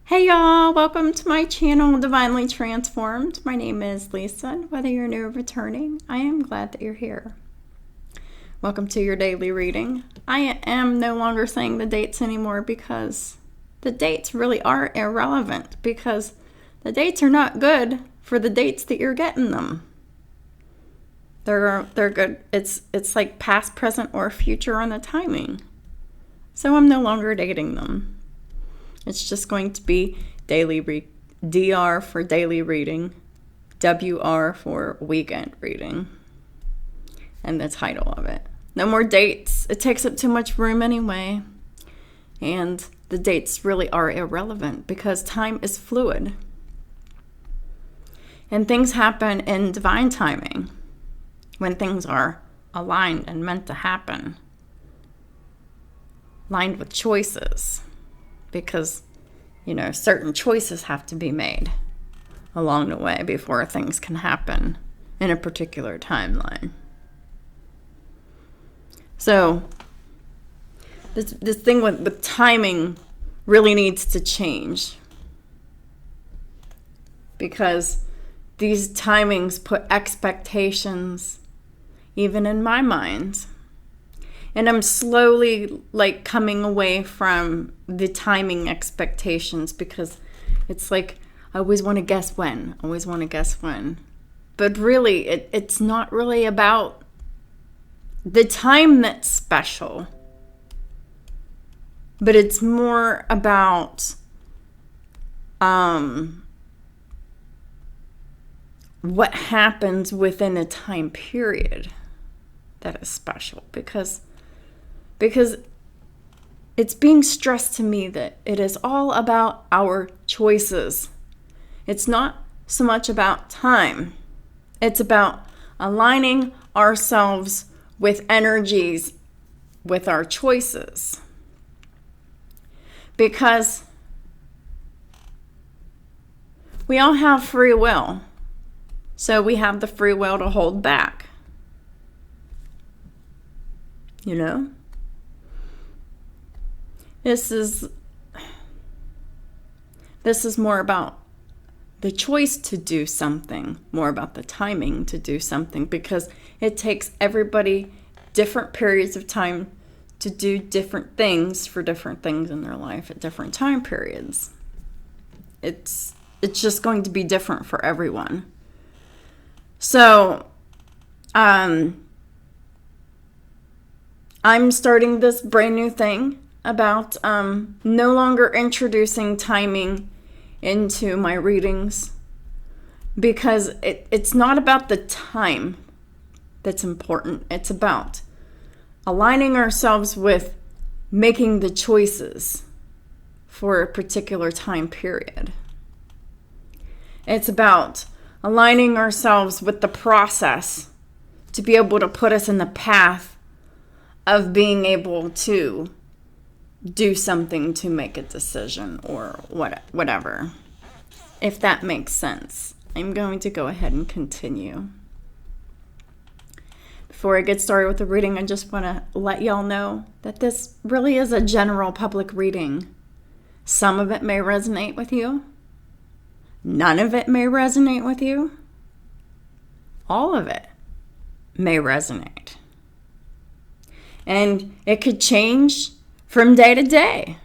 Hey y'all, welcome to my channel, Divinely Transformed. My name is Lisa, and whether you're new or returning, I am glad that you're here. Welcome to your daily reading. I am no longer saying the dates anymore because the dates really are irrelevant, because the dates are not good for the dates that you're getting them. They're good. It's like past, present, or future on the timing. So I'm no longer dating them. It's just going to be DR for daily reading, WR for weekend reading, and the title of it. No more dates. It takes up too much room anyway. And the dates really are irrelevant because time is fluid. And things happen in divine timing when things are aligned and meant to happen. Aligned with choices. Because, certain choices have to be made along the way before things can happen in a particular timeline. So, this thing with timing really needs to change. Because these timings put expectations, even in my mind. And I'm slowly coming away from the timing expectations because it's like I always want to guess when. But really, it's not really about the time that's special. But it's more about what happens within a time period that is special. Because it's being stressed to me that it is all about our choices. It's not so much about time. It's about aligning ourselves with energies, with our choices. Because we all have free will. So we have the free will to hold back. This is more about the choice to do something, more about the timing to do something, because it takes everybody different periods of time to do different things for different things in their life at different time periods. It's just going to be different for everyone. So, I'm starting this brand new thing about no longer introducing timing into my readings, because it's not about the time that's important. It's about aligning ourselves with making the choices for a particular time period. It's about aligning ourselves with the process to be able to put us in the path of being able to do something to make a decision or whatever. If that makes sense. I'm going to go ahead and continue. Before I get started with the reading, I just want to let y'all know that this really is a general public reading. Some of it may resonate with you. None of it may resonate with you. All of it may resonate. And it could change from day to day.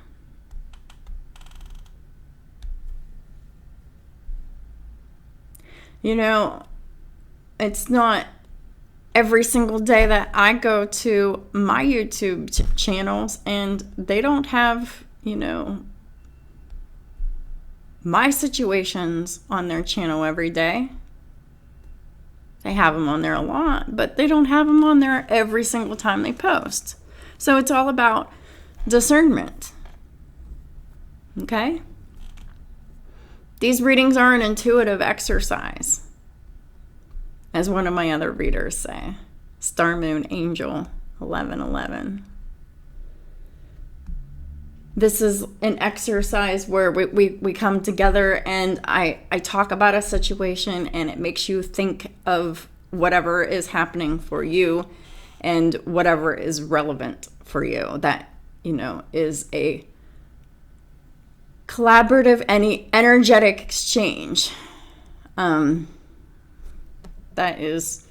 It's not every single day that I go to my YouTube channels and they don't have, my situations on their channel every day. They have them on there a lot, but they don't have them on there every single time they post. So it's all about discernment. Okay? These readings are an intuitive exercise, as one of my other readers say. Star Moon Angel 1111. This is an exercise where we come together and I talk about a situation and it makes you think of whatever is happening for you and whatever is relevant for you that, is a collaborative, any energetic exchange. That is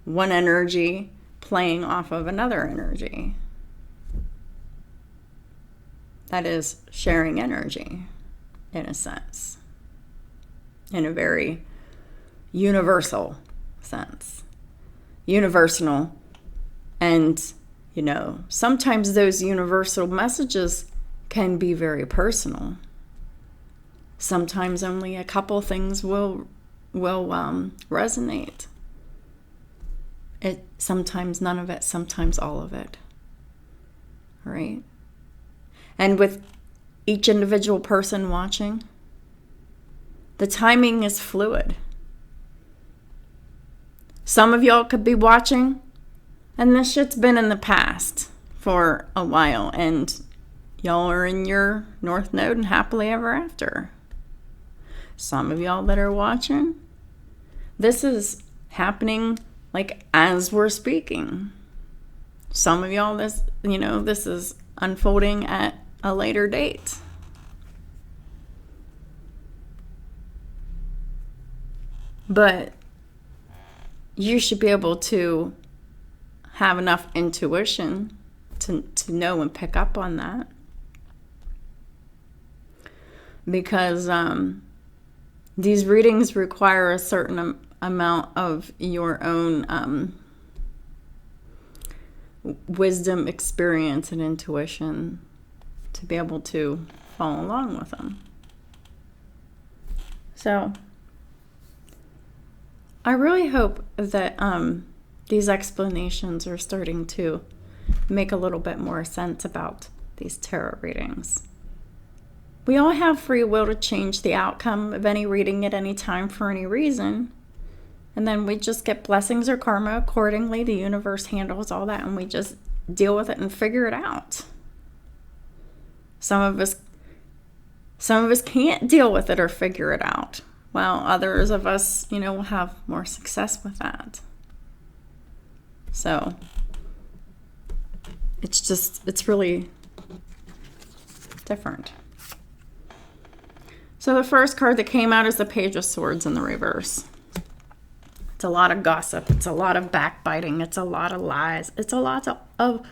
one energy playing off of another energy. That is sharing energy, in a sense, in a very universal sense. Universal. And, you know, sometimes those universal messages can be very personal. Sometimes only a couple things will resonate. Sometimes none of it, sometimes all of it. Right? And with each individual person watching, the timing is fluid. Some of y'all could be watching, and this shit's been in the past for a while, and y'all are in your North Node and happily ever after. Some of y'all that are watching, this is happening like as we're speaking. Some of y'all, this is unfolding at a later date. But you should be able to have enough intuition to know and pick up on that. Because these readings require a certain amount of your own wisdom, experience, and intuition to be able to follow along with them. So I really hope that these explanations are starting to make a little bit more sense about these tarot readings. We all have free will to change the outcome of any reading at any time for any reason. And then we just get blessings or karma accordingly. The universe handles all that, and we just deal with it and figure it out. Some of us can't deal with it or figure it out, while others of us, will have more success with that. So it's really different. So the first card that came out is the Page of Swords in the reverse. It's a lot of gossip. It's a lot of backbiting. It's a lot of lies. It's a lot of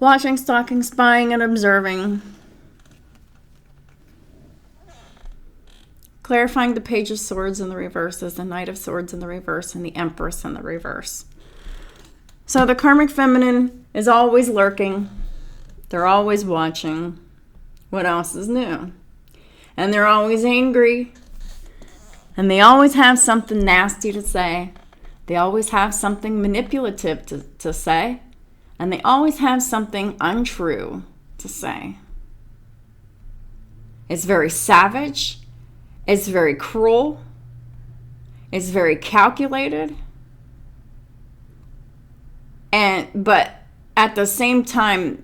watching, stalking, spying, and observing. Clarifying the Page of Swords in the reverse is the Knight of Swords in the reverse and the Empress in the reverse. So the Karmic Feminine is always lurking. They're always watching. What else is new? And they're always angry. And they always have something nasty to say. They always have something manipulative to say. And they always have something untrue to say. It's very savage. It's very cruel. It's very calculated. But at the same time,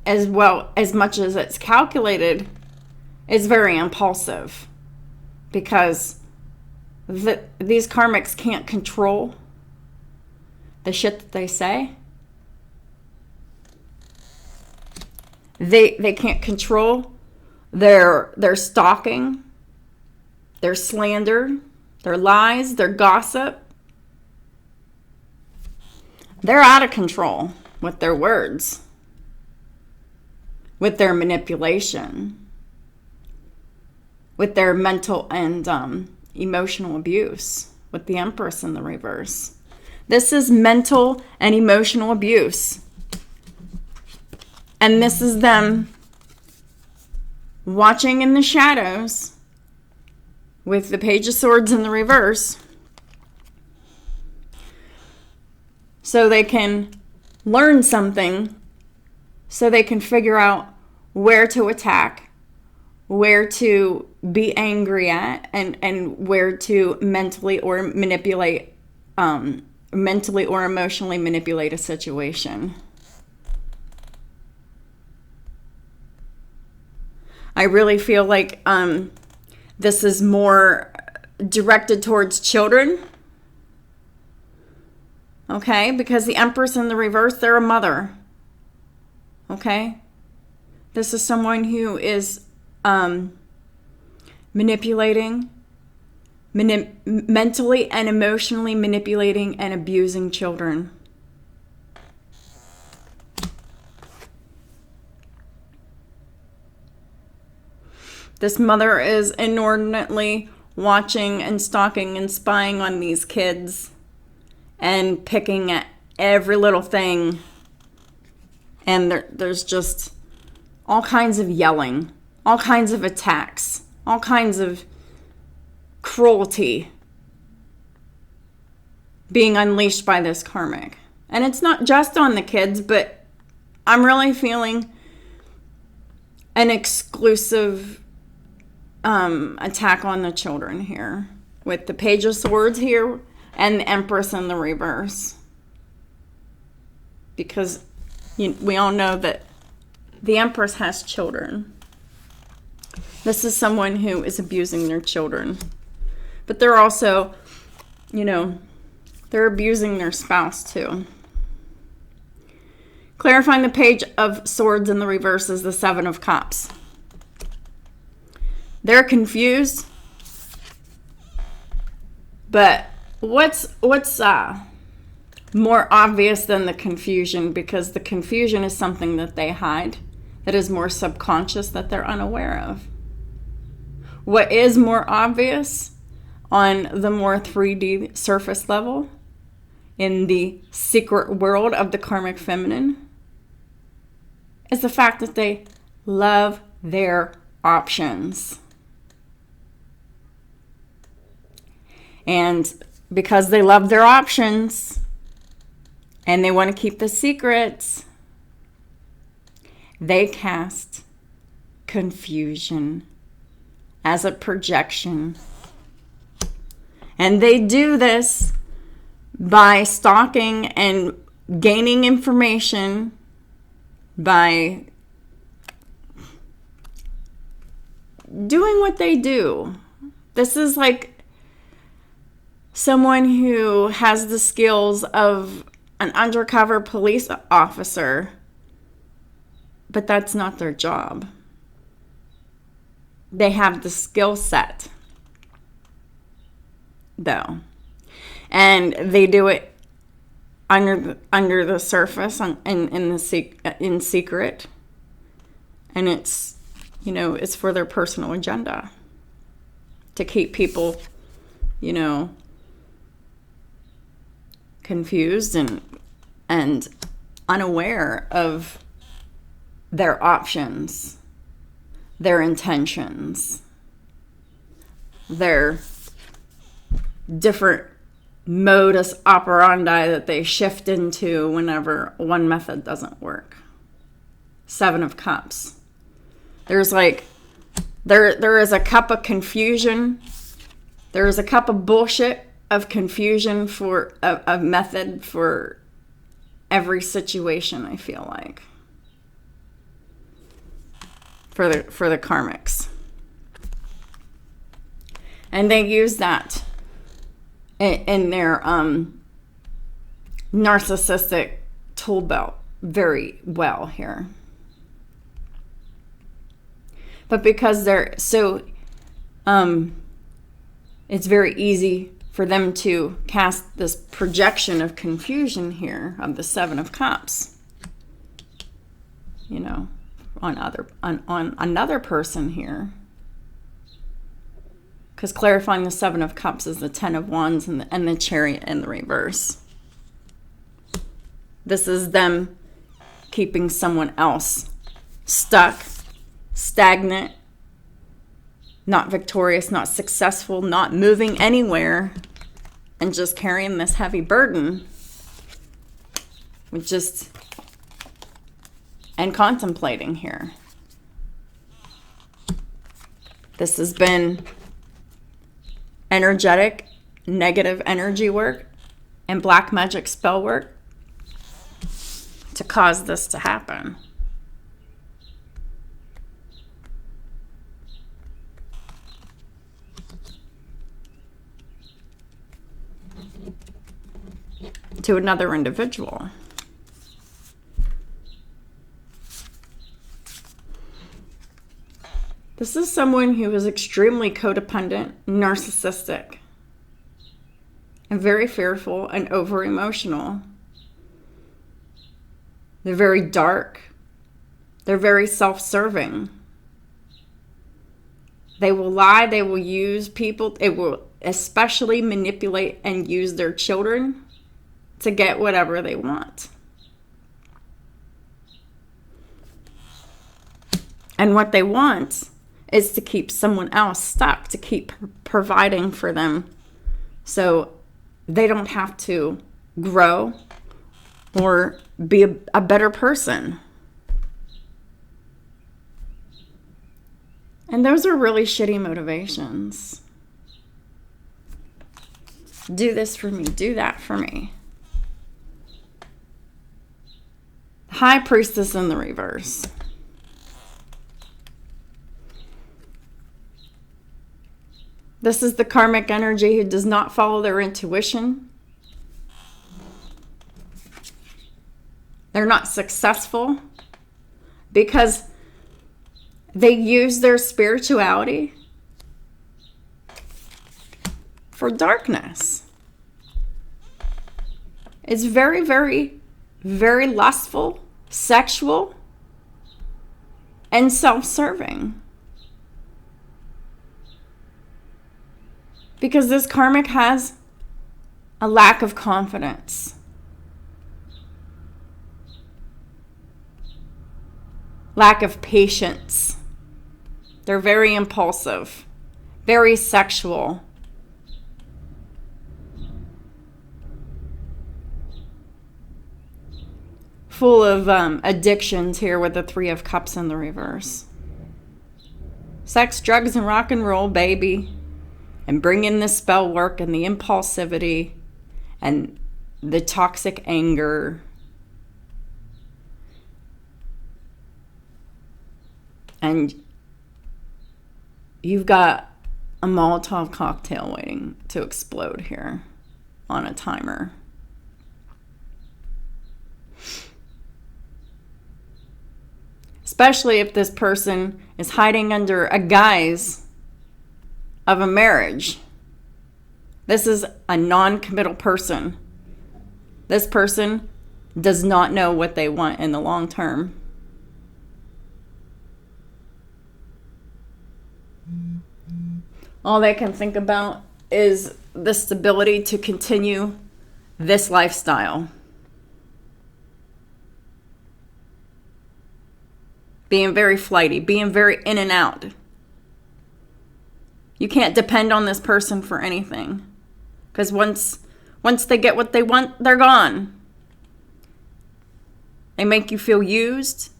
as much as it's calculated, it's very impulsive, because these karmics can't control the shit that they say. They can't control their stalking, their slander, their lies, their gossip. They're out of control with their words, with their manipulation, with their mental and emotional abuse, with the Empress in the reverse. This is mental and emotional abuse. And this is them watching in the shadows with the Page of Swords in the reverse, so they can learn something, so they can figure out where to attack, where to be angry at, and where to mentally or emotionally manipulate a situation. I really feel like this is more directed towards children. Okay? Because the Empress in the reverse, they're a mother. Okay? This is someone who is manipulating, mentally and emotionally manipulating and abusing children. This mother is inordinately watching and stalking and spying on these kids and picking at every little thing. And there's just all kinds of yelling, all kinds of attacks, all kinds of cruelty being unleashed by this karmic. And it's not just on the kids, but I'm really feeling an exclusive attack on the children here, with the Page of Swords here and the Empress in the reverse. Because we all know that the Empress has children. This is someone who is abusing their children. But they're also, they're abusing their spouse too. Clarifying the Page of Swords in the reverse is the Seven of Cups. They're confused. But what's more obvious than the confusion, because the confusion is something that they hide, that is more subconscious, that they're unaware of. What is more obvious on the more 3D surface level, in the secret world of the karmic feminine, is the fact that they love their options. And because they love their options and they want to keep the secrets, they cast confusion as a projection. And they do this by stalking and gaining information, by doing what they do. This is like someone who has the skills of an undercover police officer, but that's not their job. They have the skill set, though, and they do it under the surface, in secret, and it's it's for their personal agenda, to keep people confused and unaware of their options, their intentions, their different modus operandi that they shift into whenever one method doesn't work. Seven of Cups. There's there is a cup of confusion. There is a cup of bullshit of confusion for a method for every situation, I feel like. For the karmics. And they use that in their narcissistic tool belt very well here. But because they're so, it's very easy for them to cast this projection of confusion here of the Seven of Cups, on another person here. Because clarifying the Seven of Cups is the Ten of Wands and the Chariot in the reverse. This is them keeping someone else stuck, stagnant, not victorious, not successful, not moving anywhere, and just carrying this heavy burden, and contemplating here. This has been energetic, negative energy work and black magic spell work to cause this to happen. To another individual. This is someone who is extremely codependent, narcissistic, and very fearful and over-emotional. They're very dark. They're very self-serving. They will lie. They will use people. They will especially manipulate and use their children to get whatever they want. And what they want is to keep someone else stuck, to keep providing for them so they don't have to grow or be a better person. And those are really shitty motivations. Do this for me. Do that for me. High Priestess in the reverse. This is the karmic energy who does not follow their intuition. They're not successful because they use their spirituality for darkness. It's very, very, very lustful, sexual, and self-serving. Because this karmic has a lack of confidence. Lack of patience. They're very impulsive, very sexual. Full of addictions here with the Three of Cups in the reverse. Sex, drugs, and rock and roll, baby. And bring in the spell work and the impulsivity and the toxic anger. And you've got a Molotov cocktail waiting to explode here on a timer. Especially if this person is hiding under a guise of a marriage. This is a non-committal person. This person does not know what they want in the long term. All they can think about is the stability to continue this lifestyle. Being very flighty, being very in and out. You can't depend on this person for anything. Because once they get what they want, they're gone. They make you feel used.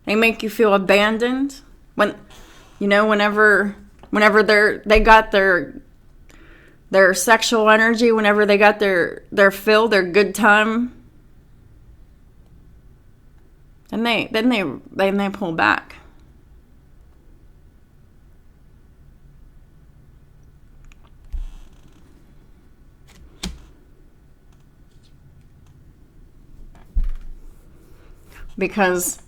They make you feel abandoned. Whenever they got their sexual energy, whenever they got their fill, their good time, then they pull back. Because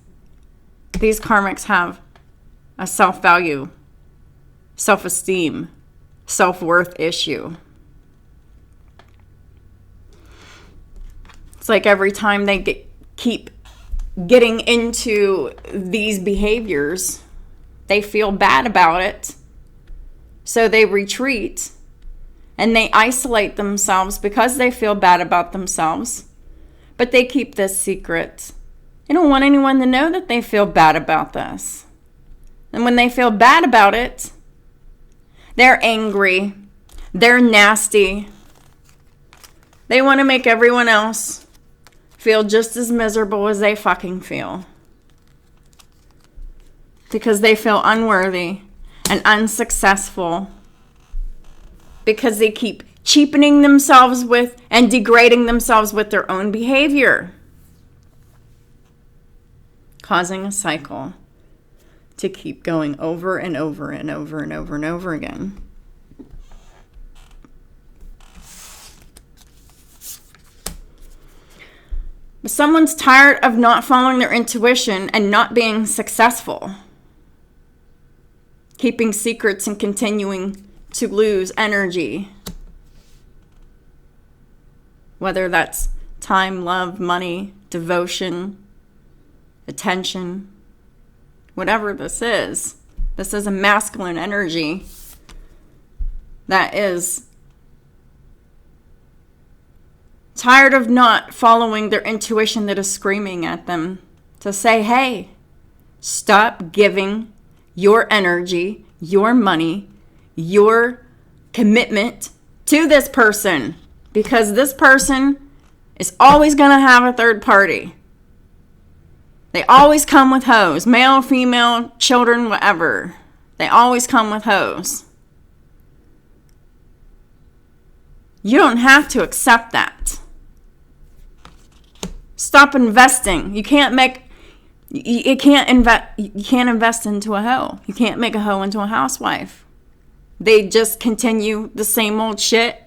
these karmics have a self-value, self-esteem, self-worth issue. It's like every time they keep getting into these behaviors, they feel bad about it. So they retreat and they isolate themselves because they feel bad about themselves. But they keep this secret. They don't want anyone to know that they feel bad about this. And when they feel bad about it, they're angry. They're nasty. They want to make everyone else feel just as miserable as they fucking feel. Because they feel unworthy and unsuccessful. Because they keep cheapening themselves with and degrading themselves with their own behavior. Causing a cycle to keep going over and over and over and over and over again. But someone's tired of not following their intuition and not being successful. Keeping secrets and continuing to lose energy. Whether that's time, love, money, devotion, attention, whatever this is a masculine energy that is tired of not following their intuition that is screaming at them to say, hey, stop giving your energy, your money, your commitment to this person, because this person is always going to have a third party. They always come with hoes, male, female, children, whatever. They always come with hoes. You don't have to accept that. Stop investing. You can't invest into a hoe. You can't make a hoe into a housewife. They just continue the same old shit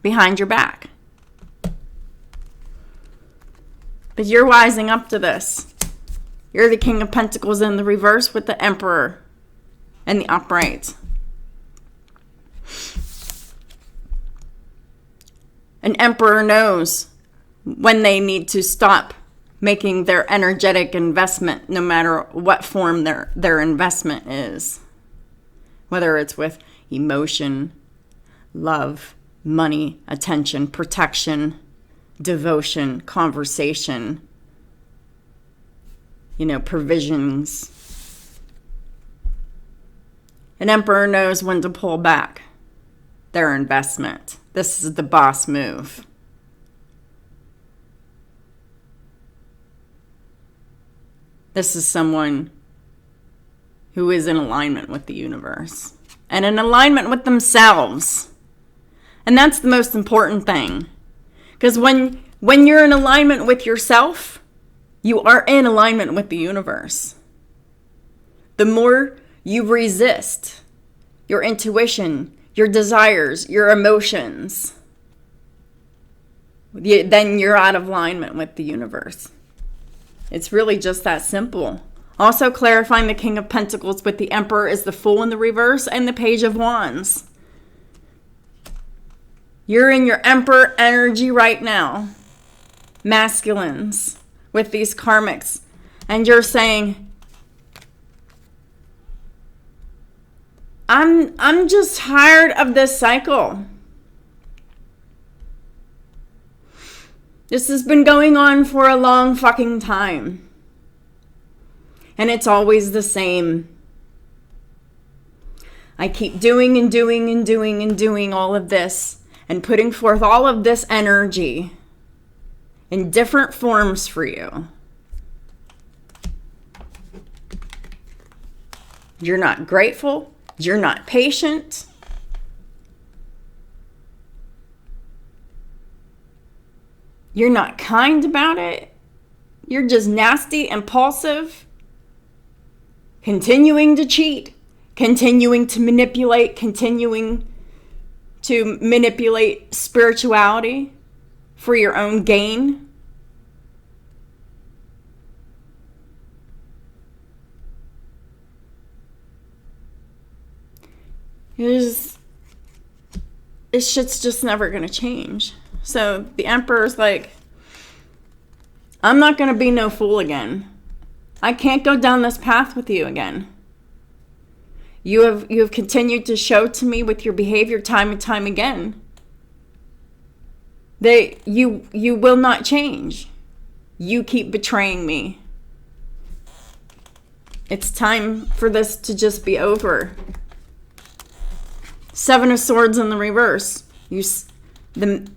behind your back. But you're wising up to this. You're the King of Pentacles in the reverse with the Emperor and the upright. An Emperor knows when they need to stop making their energetic investment, no matter what form their investment is. Whether it's with emotion, love, money, attention, protection, devotion, conversation, provisions. An Emperor knows when to pull back their investment. This is the boss move. This is someone who is in alignment with the universe and in alignment with themselves. And that's the most important thing. Because when you're in alignment with yourself, you are in alignment with the universe. The more you resist your intuition, your desires, your emotions, then you're out of alignment with the universe. It's really just that simple. Also clarifying the King of Pentacles with the Emperor is the Fool in the reverse and the Page of Wands. You're in your Emperor energy right now. Masculines with these karmics. And you're saying, I'm just tired of this cycle. This has been going on for a long fucking time. And it's always the same. I keep doing and doing and doing and doing all of this and putting forth all of this energy in different forms for you. You're not grateful. You're not patient. You're not kind about it. You're just nasty, impulsive, continuing to cheat, continuing to manipulate, continuing to manipulate spirituality for your own gain. This shit's just never going to change. So the Emperor's like, I'm not going to be no fool again. I can't go down this path with you again. You have continued to show to me with your behavior time and time again that you will not change. You keep betraying me. It's time for this to just be over. Seven of Swords in the reverse. The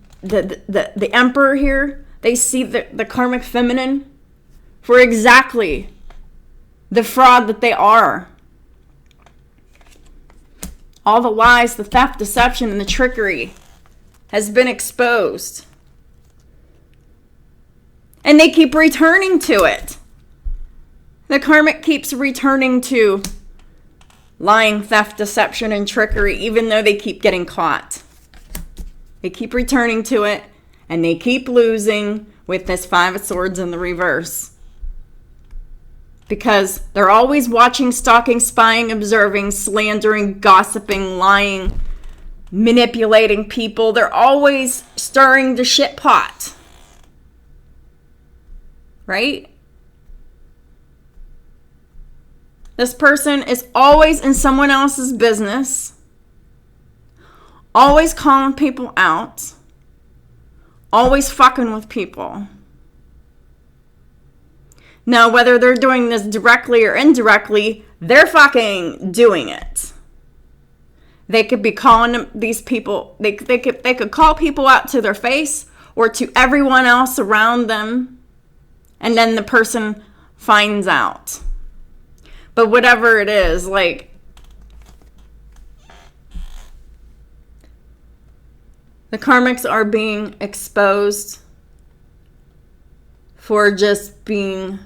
Emperor here, they see the karmic feminine for exactly the fraud that they are. All the lies, the theft, deception, and the trickery has been exposed. And they keep returning to it. The karmic keeps returning to lying, theft, deception, and trickery, even though they keep getting caught. They keep returning to it, and they keep losing with this Five of Swords in the reverse. Because they're always watching, stalking, spying, observing, slandering, gossiping, lying, manipulating people. They're always stirring the shit pot. Right? This person is always in someone else's business. Always calling people out. Always fucking with people. Now, whether they're doing this directly or indirectly, they're fucking doing it. They could be calling these people, they could call people out to their face or to everyone else around them, and then the person finds out. But whatever it is, like, the karmics are being exposed for just being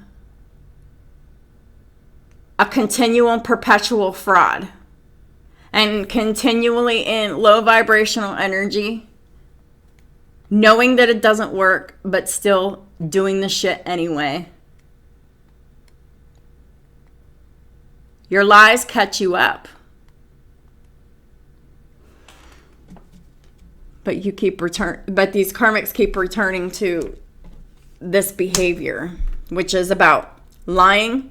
a continual, perpetual fraud. And continually in low vibrational energy, knowing that it doesn't work, but still doing the shit anyway. Your lies catch you up. But these karmics keep returning to this behavior, which is about lying,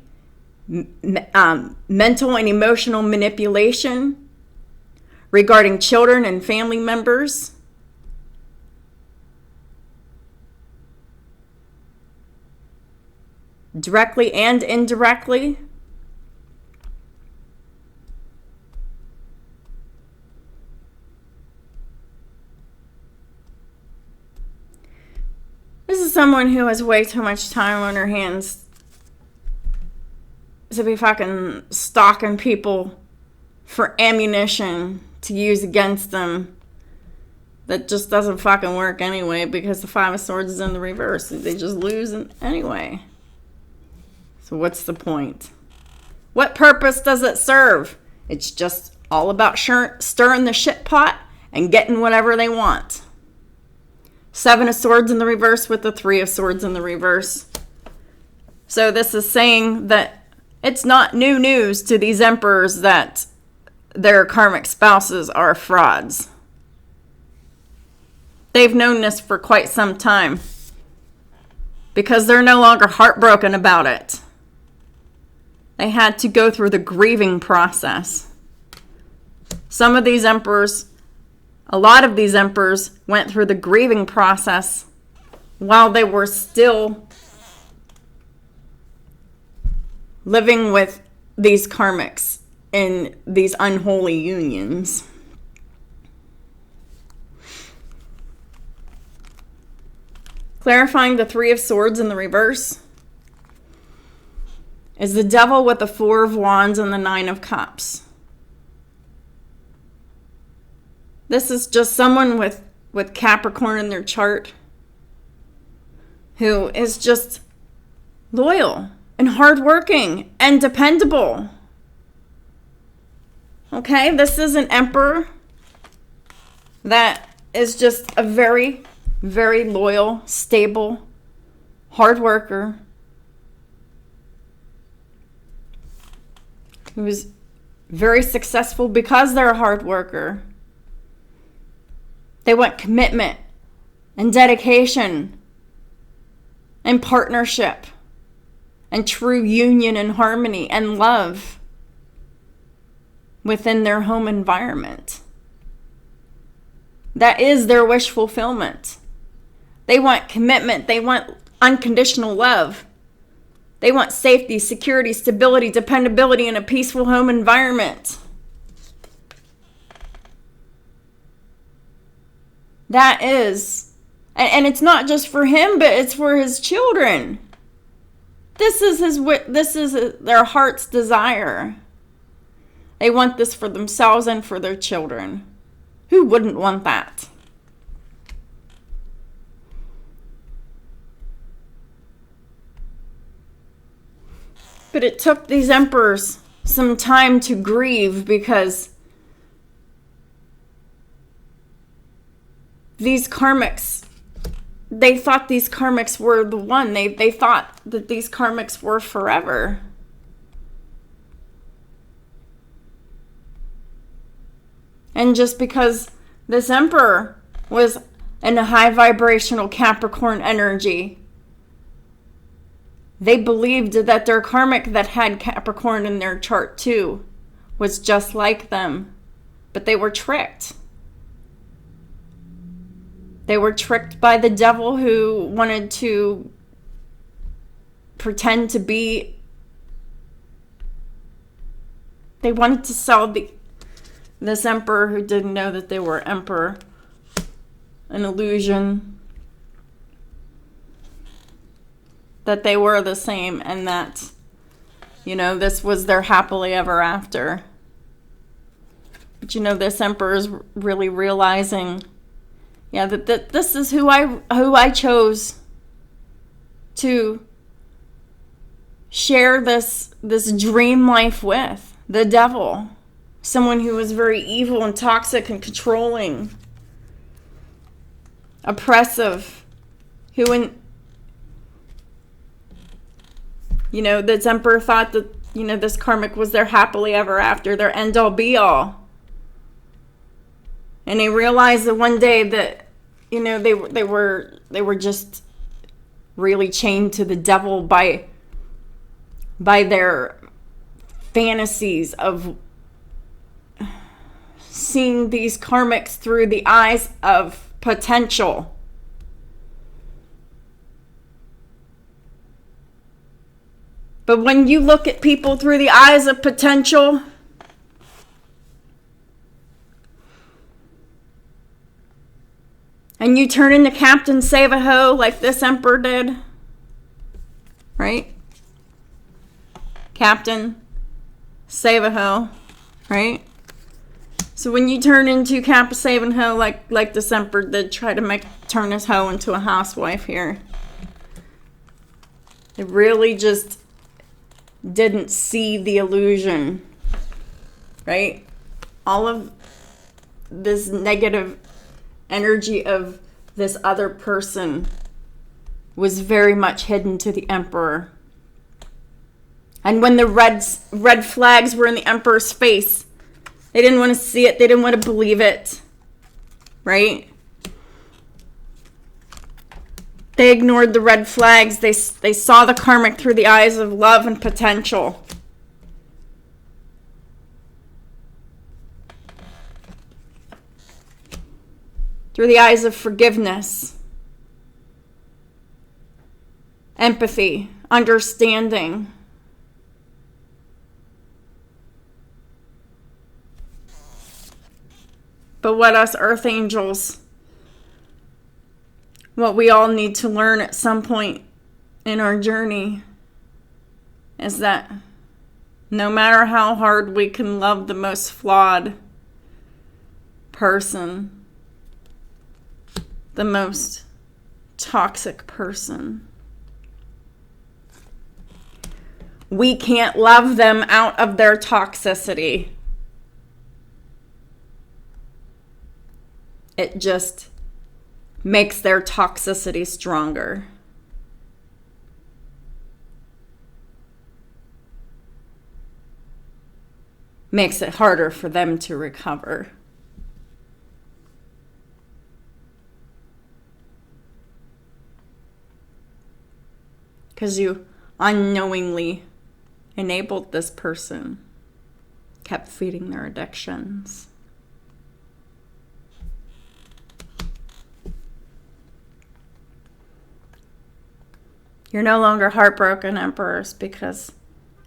mental and emotional manipulation regarding children and family members, directly and indirectly. This is someone who has way too much time on her hands to be fucking stalking people for ammunition to use against them that just doesn't fucking work anyway, because the Five of Swords is in the reverse. They just lose anyway. So what's the point? What purpose does it serve? It's just all about stirring the shit pot and getting whatever they want. Seven of Swords in the reverse with the Three of Swords in the reverse. So this is saying that it's not new news to these emperors that their karmic spouses are frauds. They've known this for quite some time because they're no longer heartbroken about it. They had to go through the grieving process. A lot of these emperors went through the grieving process while they were still living with these karmics in these unholy unions. Clarifying the Three of Swords in the reverse is the Devil with the Four of Wands and the Nine of Cups. This is just someone with Capricorn in their chart who is just loyal and hardworking and dependable. Okay, this is an emperor that is just a very, very loyal, stable, hard worker who's very successful because they're a hard worker. They want commitment and dedication and partnership and true union and harmony and love within their home environment. That is their wish fulfillment. They want commitment. They want unconditional love. They want safety, security, stability, dependability, and a peaceful home environment. That is, and it's not just for him, but it's for his children. This is their heart's desire. They want this for themselves and for their children. Who wouldn't want that? But it took these emperors some time to grieve because these karmics they thought these karmics were the one. They thought that these karmics were forever. And just because this emperor was in a high vibrational Capricorn energy, they believed that their karmic that had Capricorn in their chart too was just like them. But they were tricked. They were tricked by the devil, who wanted to pretend to be... They wanted to sell this emperor, who didn't know that they were emperor, an illusion that they were the same, and that, this was their happily ever after. But this emperor is really realizing, that this is who I chose to share this dream life with, the devil. Someone who was very evil and toxic and controlling, oppressive, who, this emperor thought that, this karmic was their happily ever after, their end all be all. And they realized that one day that, they were just really chained to the devil by their fantasies of seeing these karmics through the eyes of potential. But when you look at people through the eyes of potential, and you turn into Captain Save-A-Ho like this emperor did, right? Captain Save-A-Ho, right? So when you turn into Captain Save-A-Ho like this emperor did, try to turn his hoe into a housewife here, it really just didn't see the illusion, right? All of this negative energy of this other person was very much hidden to the emperor. And when the red flags were in the emperor's face, they didn't want to see it. They didn't want to believe it, right? They ignored the red flags. They saw the karmic through the eyes of love and potential. Through the eyes of forgiveness, empathy, understanding. But what us earth angels, what we all need to learn at some point in our journey, is that no matter how hard we can love the most flawed person, the most toxic person, we can't love them out of their toxicity. It just makes their toxicity stronger. Makes it harder for them to recover. Because you unknowingly enabled this person, kept feeding their addictions. You're no longer heartbroken, emperors, because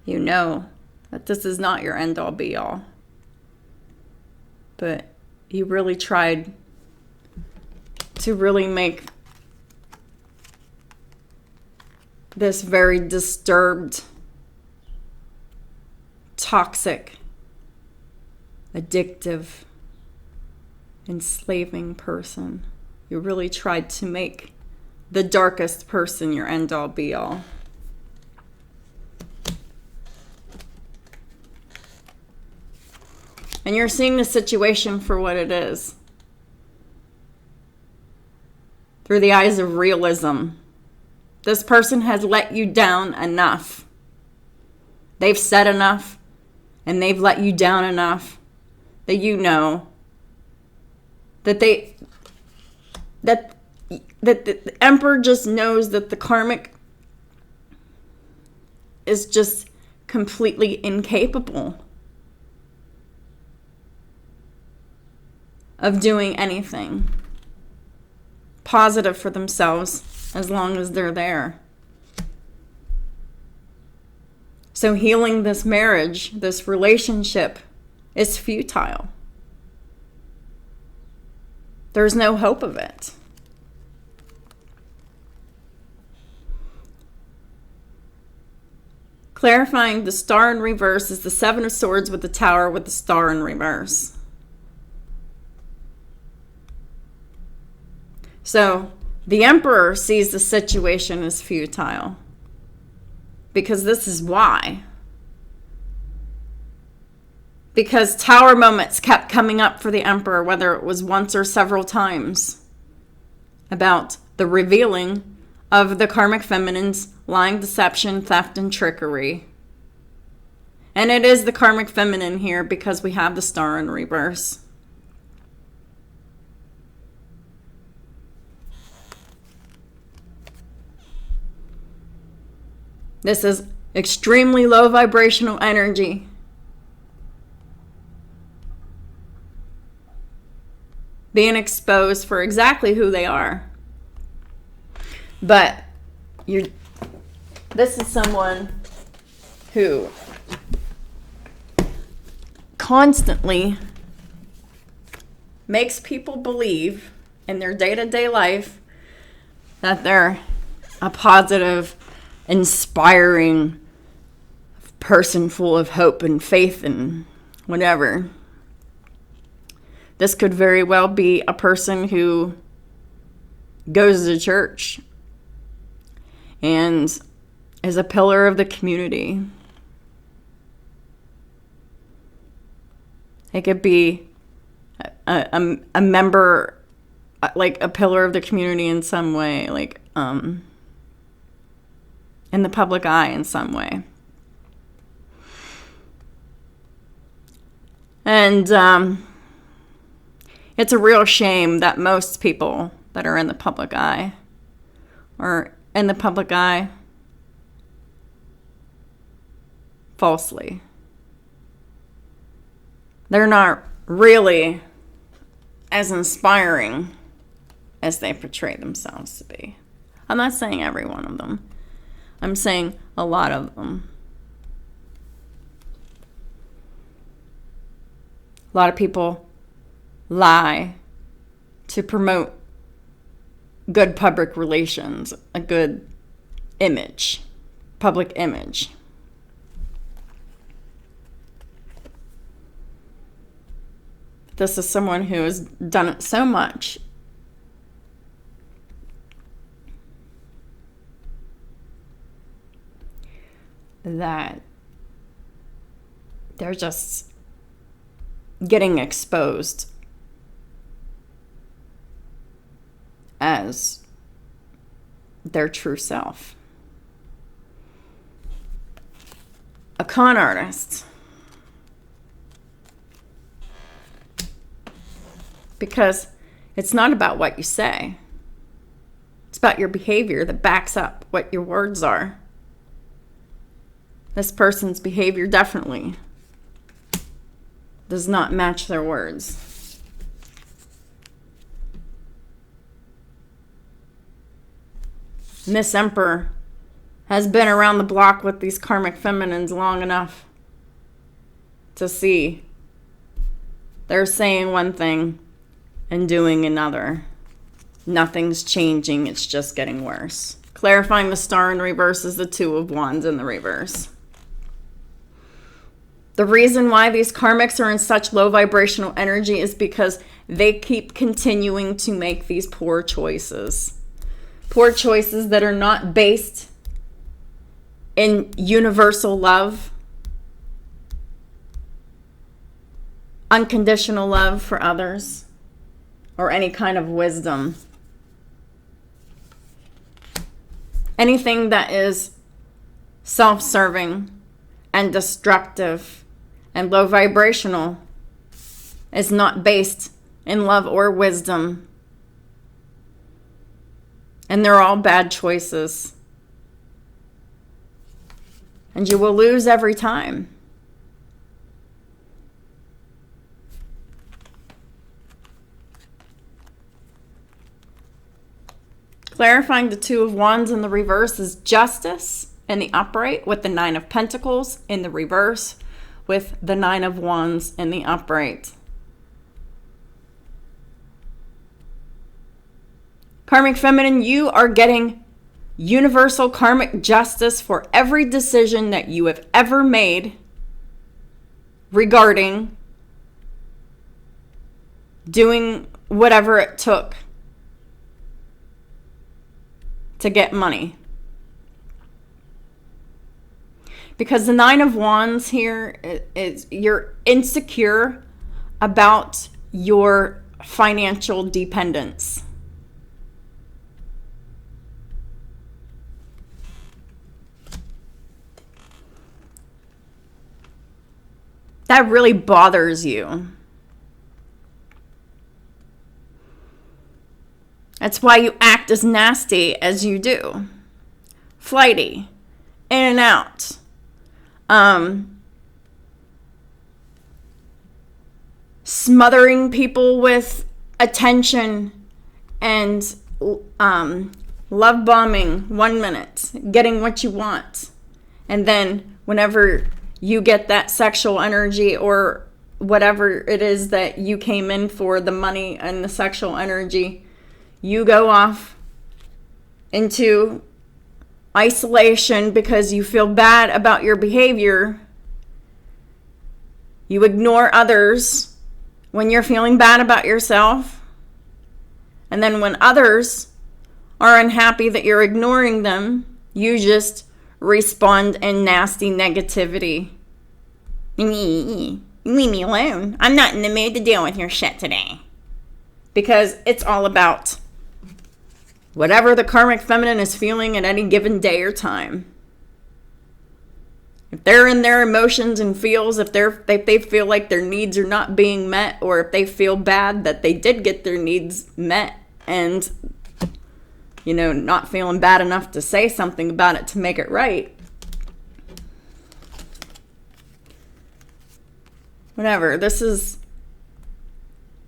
you know that this is not your end-all be-all. But you really tried to really make this very disturbed, toxic, addictive, enslaving person. You really tried to make the darkest person your end-all be-all. And you're seeing the situation for what it is. through the eyes of realism. This person has let you down enough. They've said enough, and they've let you down enough that you know that the Emperor just knows that the Karmic is just completely incapable of doing anything positive for themselves as long as they're there. So healing this marriage, this relationship, is futile. There's no hope of it. Clarifying the star in reverse is the Seven of Swords with the Tower with the star in reverse. So the Emperor sees the situation as futile. Because this is why. Because Tower moments kept coming up for the Emperor, whether it was once or several times, about the revealing of the Karmic Feminine's lying, deception, theft, and trickery. And it is the Karmic Feminine here because we have the star in reverse. This is extremely low vibrational energy. Being exposed for exactly who they are. But this is someone who constantly makes people believe in their day-to-day life that they're a positive, inspiring person full of hope and faith and whatever. This could very well be a person who goes to church and is a pillar of the community. It could be a member, like a pillar of the community in some way, like in the public eye in some way. And it's a real shame that most people that are in the public eye are in the public eye falsely. They're not really as inspiring as they portray themselves to be. I'm not saying every one of them. I'm saying a lot of them. A lot of people lie to promote good public relations, a good image, public image. This is someone who has done it so much that they're just getting exposed as their true self. A con artist. Because it's not about what you say. It's about your behavior that backs up what your words are. This person's behavior definitely does not match their words. Miss Emperor has been around the block with these Karmic Feminines long enough to see they're saying one thing and doing another. Nothing's changing, it's just getting worse. Clarifying the star in reverse is the Two of Wands in the reverse. The reason why these karmics are in such low vibrational energy is because they keep continuing to make these poor choices. Poor choices that are not based in universal love, unconditional love for others, or any kind of wisdom. Anything that is self-serving and destructive and low vibrational is not based in love or wisdom. And they're all bad choices. And you will lose every time. Clarifying the Two of Wands in the reverse is justice in the upright, with the Nine of Pentacles in the reverse, with the Nine of Wands in the upright. Karmic Feminine, you are getting universal karmic justice for every decision that you have ever made regarding doing whatever it took to get money. Because the Nine of Wands here is you're insecure about your financial dependence. That really bothers you. That's why you act as nasty as you do. Flighty. In and out. Smothering people with attention and love bombing 1 minute. Getting what you want. And then whenever you get that sexual energy or whatever it is that you came in for, the money and the sexual energy, you go off into isolation because you feel bad about your behavior. You ignore others when you're feeling bad about yourself. And then when others are unhappy that you're ignoring them, you just respond in nasty negativity. Leave me alone. I'm not in the mood to deal with your shit today. Because it's all about whatever the Karmic Feminine is feeling at any given day or time. If they're in their emotions and feels, if they feel like their needs are not being met, or if they feel bad that they did get their needs met and, not feeling bad enough to say something about it to make it right. Whatever. This is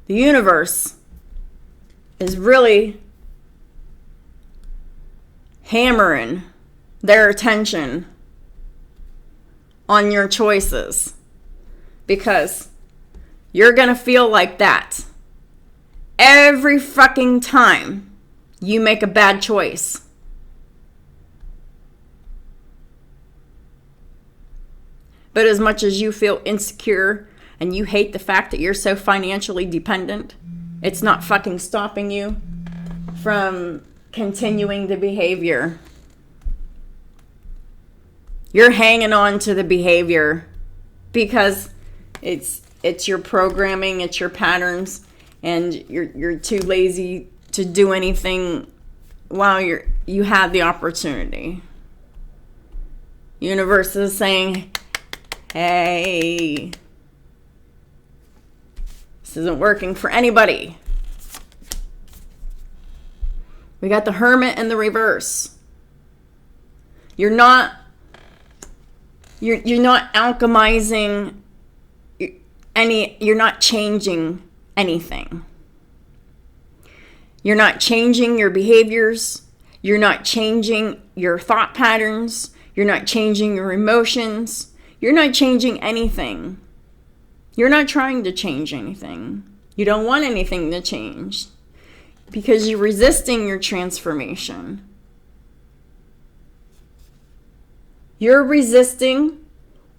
the universe is really hammering their attention on your choices, because you're gonna feel like that every fucking time you make a bad choice. But as much as you feel insecure and you hate the fact that you're so financially dependent, it's not fucking stopping you from continuing the behavior. You're hanging on to the behavior because it's your programming, it's your patterns, and you're too lazy to do anything while you have the opportunity. Universe is saying, hey, this isn't working for anybody. We got the Hermit in the reverse. You're not alchemizing you're not changing anything. You're not changing your behaviors. You're not changing your thought patterns. You're not changing your emotions. You're not changing anything. You're not trying to change anything. You don't want anything to change because you're resisting your transformation. You're resisting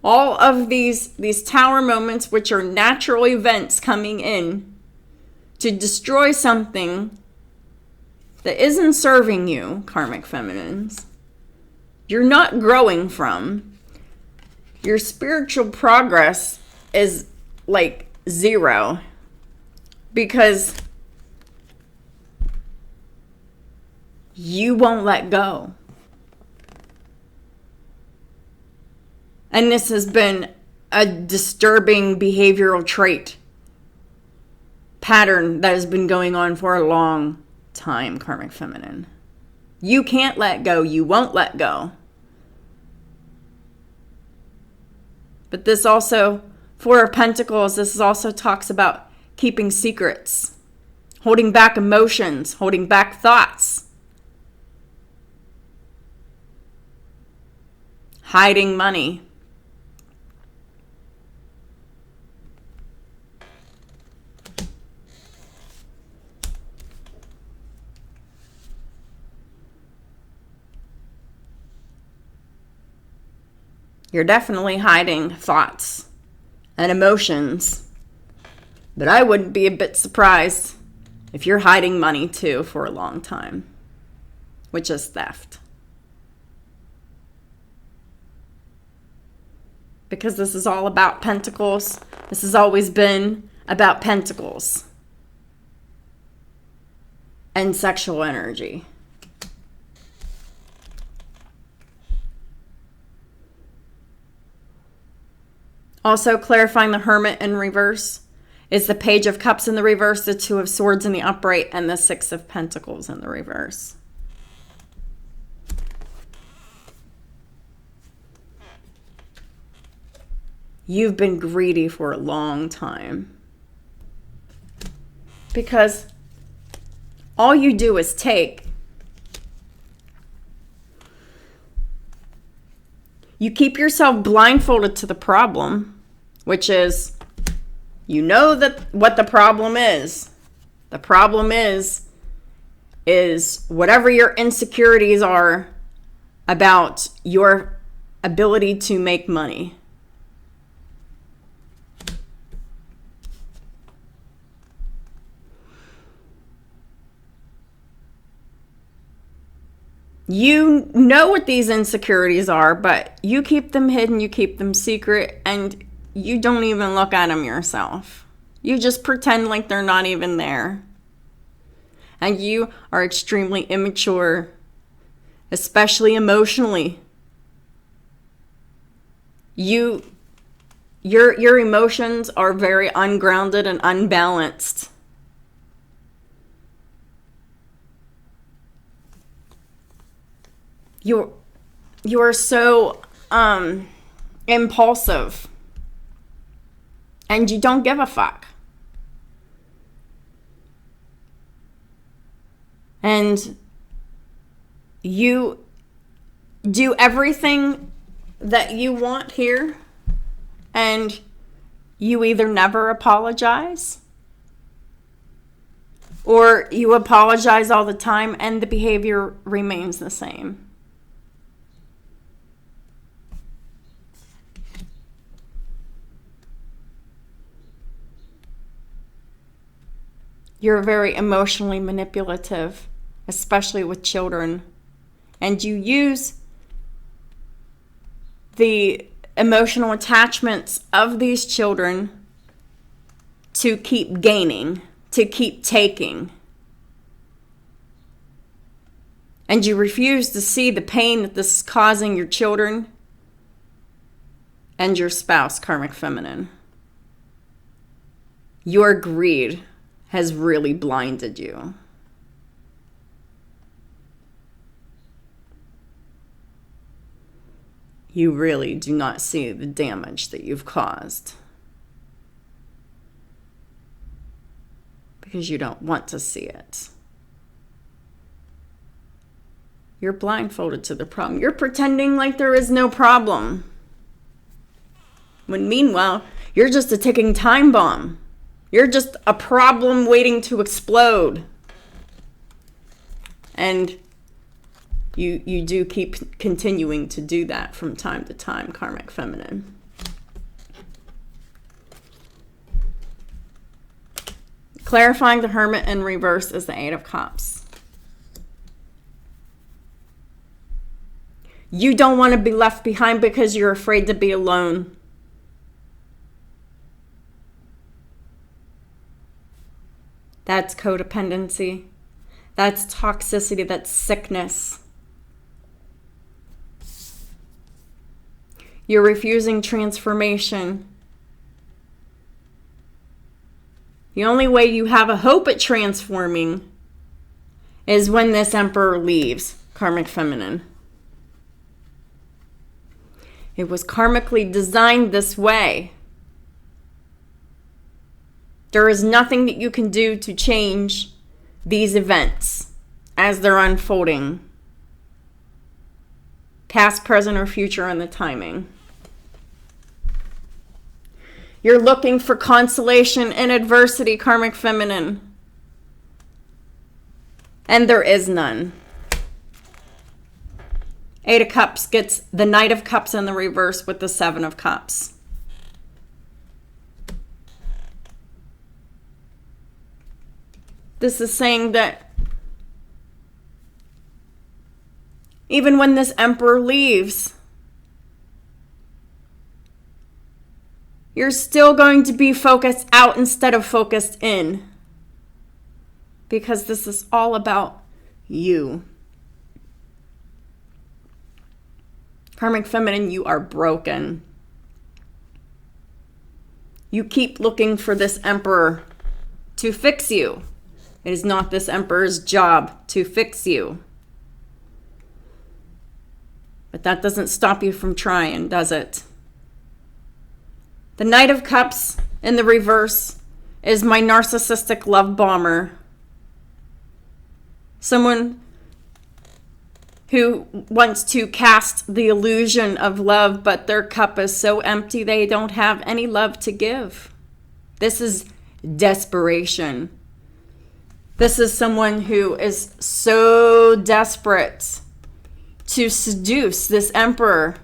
all of these tower moments, which are natural events coming in to destroy something that isn't serving you, Karmic Feminines. You're not growing from. Your spiritual progress is like 0 because you won't let go. And this has been a disturbing behavioral trait pattern that has been going on for a long time, Karmic Feminine. You can't let go. You won't let go. But this also, Four of Pentacles, this also talks about keeping secrets, holding back emotions, holding back thoughts, hiding money. You're definitely hiding thoughts and emotions. But I wouldn't be a bit surprised if you're hiding money too for a long time, which is theft. Because this is all about pentacles. This has always been about pentacles and sexual energy. Also, clarifying the Hermit in reverse is the Page of Cups in the reverse, the Two of Swords in the upright, and the Six of Pentacles in the reverse. You've been greedy for a long time. Because all you do is take. You keep yourself blindfolded to the problem, which is, you know that what the problem is. The problem is whatever your insecurities are about your ability to make money. You know what these insecurities are, but you keep them hidden, you keep them secret, and you don't even look at them yourself. You just pretend like they're not even there. And you are extremely immature, especially emotionally. Your emotions are very ungrounded and unbalanced. You are so impulsive, and you don't give a fuck. And you do everything that you want here, and you either never apologize, or you apologize all the time and the behavior remains the same. You're very emotionally manipulative, especially with children. And you use the emotional attachments of these children to keep gaining, to keep taking. And you refuse to see the pain that this is causing your children and your spouse, Karmic Feminine. Your greed has really blinded you. You really do not see the damage that you've caused. Because you don't want to see it. You're blindfolded to the problem. You're pretending like there is no problem. When meanwhile, you're just a ticking time bomb. You're just a problem waiting to explode. And you do keep continuing to do that from time to time, Karmic Feminine. Clarifying the Hermit in reverse is the Eight of Cups. You don't want to be left behind because you're afraid to be alone. That's codependency. That's toxicity. That's sickness. You're refusing transformation. The only way you have a hope at transforming is when this Emperor leaves, Karmic Feminine. It was karmically designed this way. There is nothing that you can do to change these events as they're unfolding. Past, present, or future, and the timing. You're looking for consolation in adversity, Karmic Feminine. And there is none. Eight of Cups gets the Knight of Cups in the reverse with the Seven of Cups. This is saying that even when this Emperor leaves, you're still going to be focused out instead of focused in. Because this is all about you. Karmic Feminine, you are broken. You keep looking for this Emperor to fix you. It is not this Emperor's job to fix you. But that doesn't stop you from trying, does it? The Knight of Cups in the reverse is my narcissistic love bomber. Someone who wants to cast the illusion of love, but their cup is so empty they don't have any love to give. This is desperation. This is someone who is so desperate to seduce this Emperor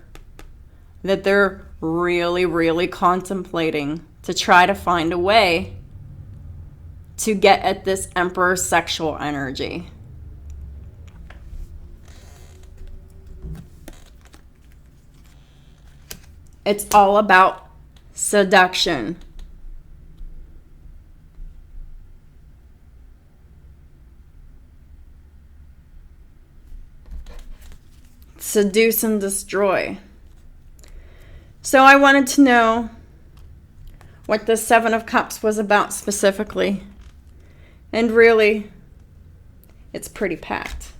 that they're really, really contemplating to try to find a way to get at this Emperor's sexual energy. It's all about seduction. Seduce and destroy. So I wanted to know what the Seven of Cups was about specifically. And really, it's pretty packed.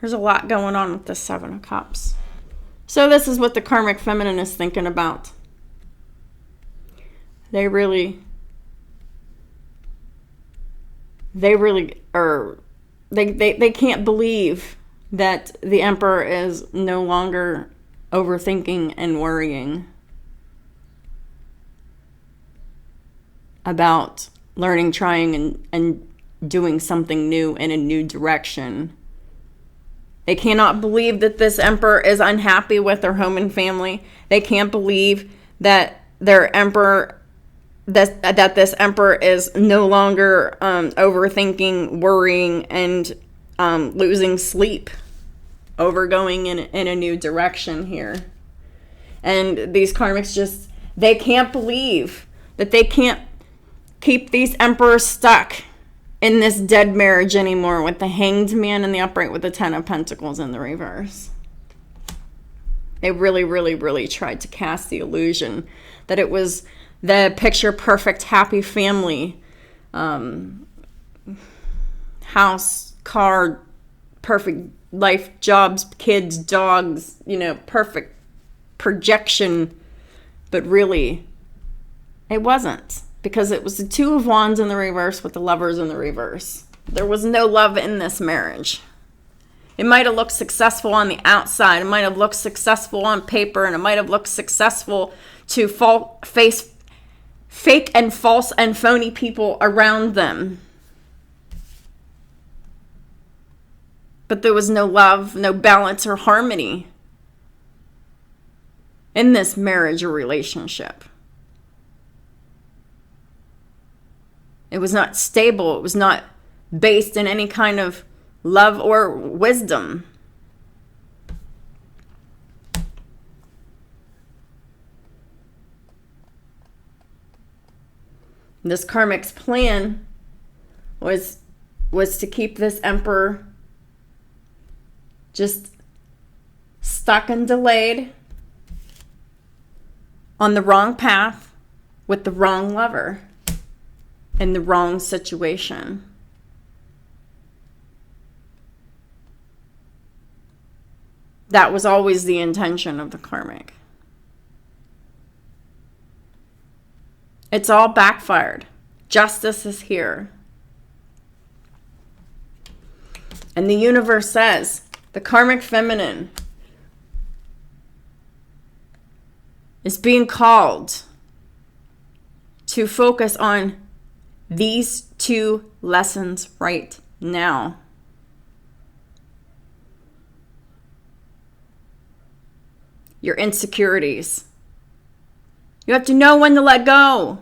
There's a lot going on with the Seven of Cups. So this is what the Karmic Feminine is thinking about. They really are, they can't believe that the Emperor is no longer overthinking and worrying about learning, trying, and doing something new in a new direction. They cannot believe that this Emperor is unhappy with their home and family. They can't believe that their Emperor, that this Emperor is no longer overthinking, worrying, and losing sleep over going in a new direction here. And these karmics just, they can't believe that they can't keep these Emperors stuck in this dead marriage anymore with the Hanged Man in the upright with the Ten of Pentacles in the reverse. They really, really, really tried to cast the illusion that it was the picture perfect happy family, house, car, perfect life, jobs, kids, dogs, perfect projection. But really, it wasn't. Because it was the Two of Wands in the reverse with the Lovers in the reverse. There was no love in this marriage. It might have looked successful on the outside. It might have looked successful on paper. And it might have looked successful to face fake and false and phony people around them. But there was no love, no balance or harmony in this marriage or relationship. It was not stable. It was not based in any kind of love or wisdom. This karmic's plan was was to keep this emperor just stuck and delayed on the wrong path with the wrong lover in the wrong situation. That was always the intention of the karmic. It's all backfired. Justice is here. And the universe says the karmic feminine is being called to focus on these two lessons right now. Your insecurities. You have to know when to let go.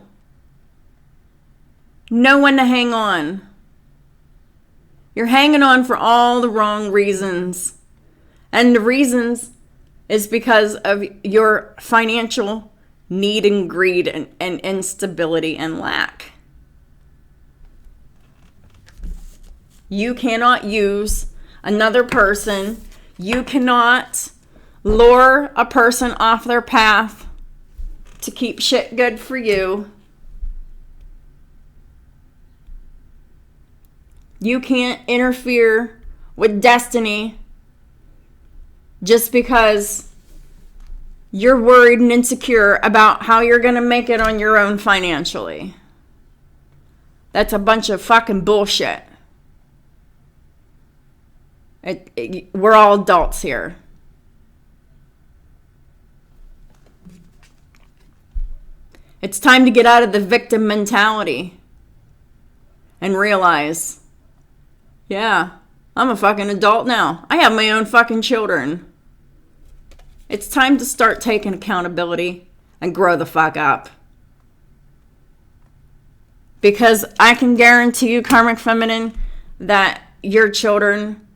Know when to hang on. You're hanging on for all the wrong reasons. And the reasons is because of your financial need and greed and instability and lack. You cannot use another person. You cannot lure a person off their path to keep shit good for you. You can't interfere with destiny just because you're worried and insecure about how you're going to make it on your own financially. That's a bunch of fucking bullshit. We're all adults here. It's time to get out of the victim mentality and realize, yeah, I'm a fucking adult now. I have my own fucking children. It's time to start taking accountability and grow the fuck up. Because I can guarantee you, karmic feminine, that your children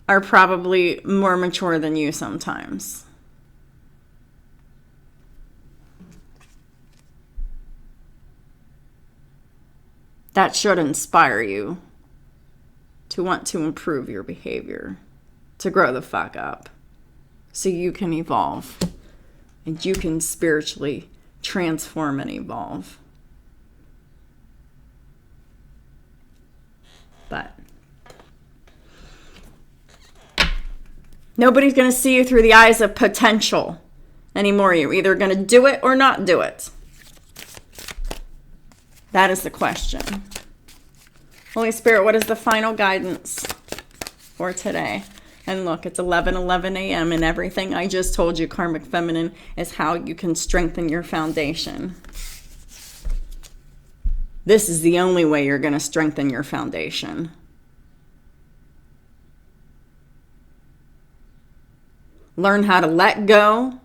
are probably more mature than you sometimes. That should inspire you to want to improve your behavior, to grow the fuck up, so you can evolve and you can spiritually transform and evolve. But nobody's going to see you through the eyes of potential anymore. You're either going to do it or not do it. That is the question. Holy Spirit, what is the final guidance for today? And look, it's 11:11 a.m. and everything I just told you, karmic feminine, is how you can strengthen your foundation. This is the only way you're going to strengthen your foundation. Learn how to let go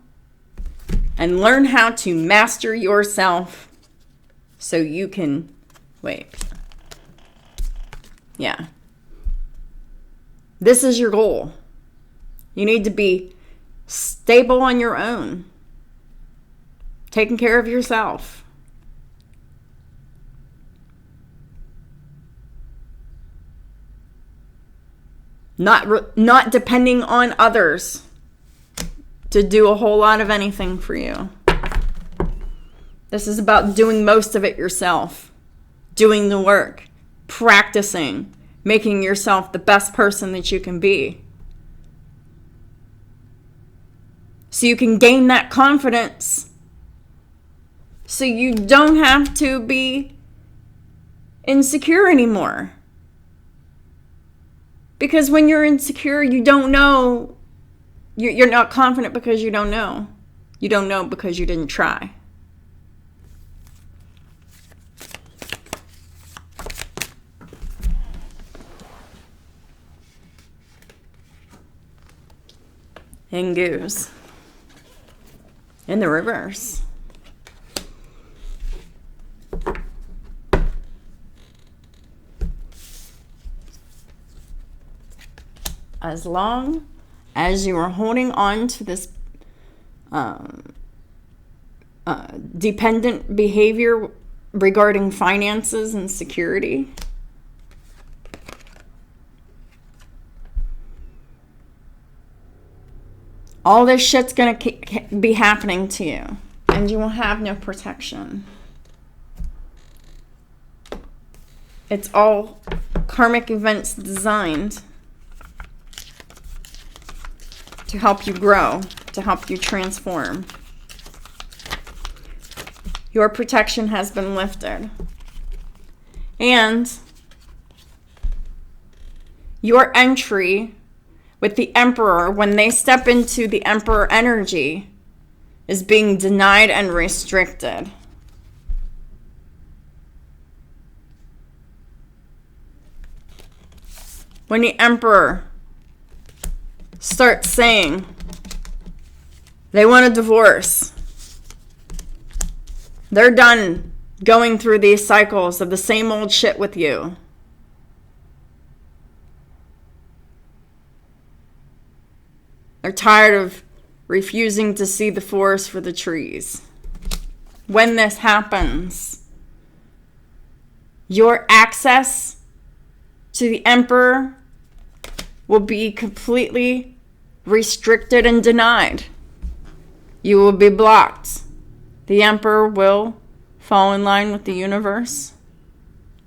and learn how to master yourself so you can, yeah. This is your goal. You need to be stable on your own, taking care of yourself. Not depending on others to do a whole lot of anything for you. This is about doing most of it yourself, doing the work, practicing, making yourself the best person that you can be. So you can gain that confidence. So you don't have to be insecure anymore. Because when you're insecure, you don't know. You're not confident because you don't know. You don't know because you didn't try. And goose. In the reverse. As long as you are holding on to this dependent behavior regarding finances and security, All this shit's going to be happening to you, and you will have no protection. It's all karmic events designed to help you grow, to help you transform. Your protection has been lifted. And your entry with the Emperor, when they step into the Emperor energy, is being denied and restricted. When the Emperor starts saying they want a divorce, they're done going through these cycles of the same old shit with you. They're tired of refusing to see the forest for the trees. When this happens, your access to the Emperor will be completely restricted and denied. You will be blocked. The Emperor will fall in line with the universe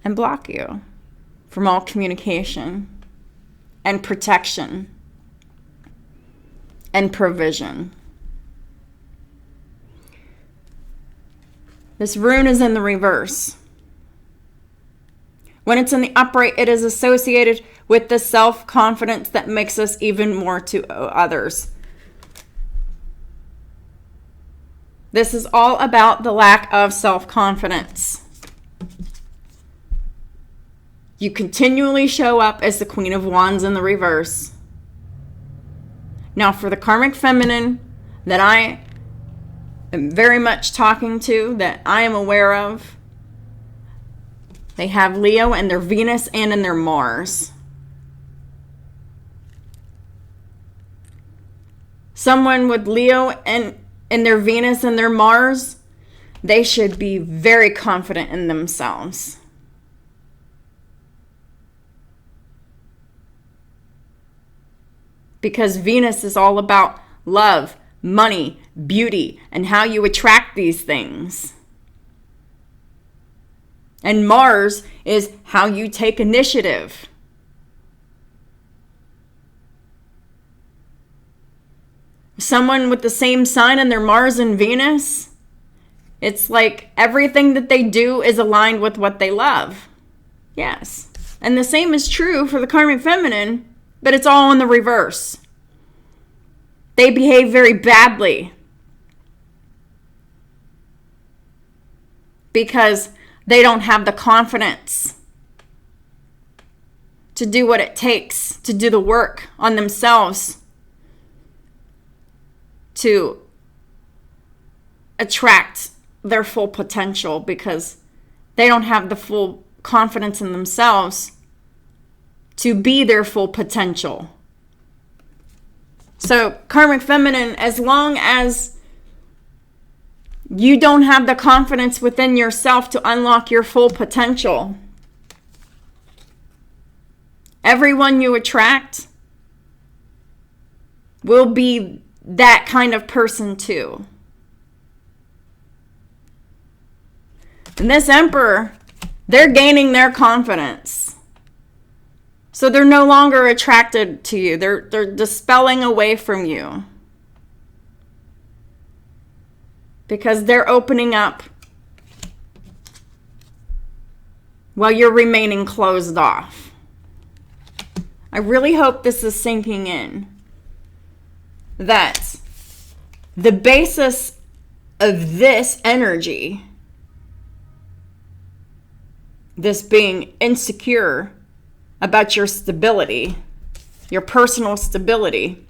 and block you from all communication and protection and provision. This rune is in the reverse. When it's in the upright, it is associated with the self-confidence that makes us even more to others. This is all about the lack of self-confidence. You continually show up as the Queen of Wands in the reverse. Now, for the karmic feminine that I am very much talking to, that I am aware of, they have Leo in their Venus and in their Mars. Someone with Leo and in their Venus and their Mars, they should be very confident in themselves. Because Venus is all about love, money, beauty, and how you attract these things. And Mars is how you take initiative. Someone with the same sign in their Mars and Venus, it's like everything that they do is aligned with what they love. Yes. And the same is true for the karmic feminine, but it's all in the reverse. They behave very badly because they don't have the confidence to do what it takes to do the work on themselves to attract their full potential, because they don't have the full confidence in themselves to be their full potential. So, karmic feminine, as long as you don't have the confidence within yourself to unlock your full potential, everyone you attract will be that kind of person too. And this Emperor, they're gaining their confidence. So they're no longer attracted to you. They're dispelling away from you. Because they're opening up while you're remaining closed off. I really hope this is sinking in. That the basis of this energy, this being insecure about your stability, your personal stability,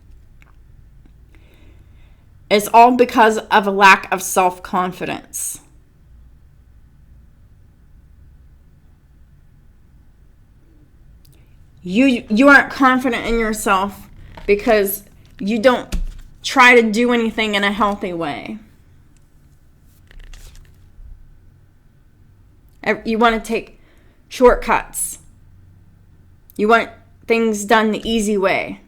is all because of a lack of self-confidence. You aren't confident in yourself because you don't try to do anything in a healthy way. You want to take shortcuts. You want things done the easy way.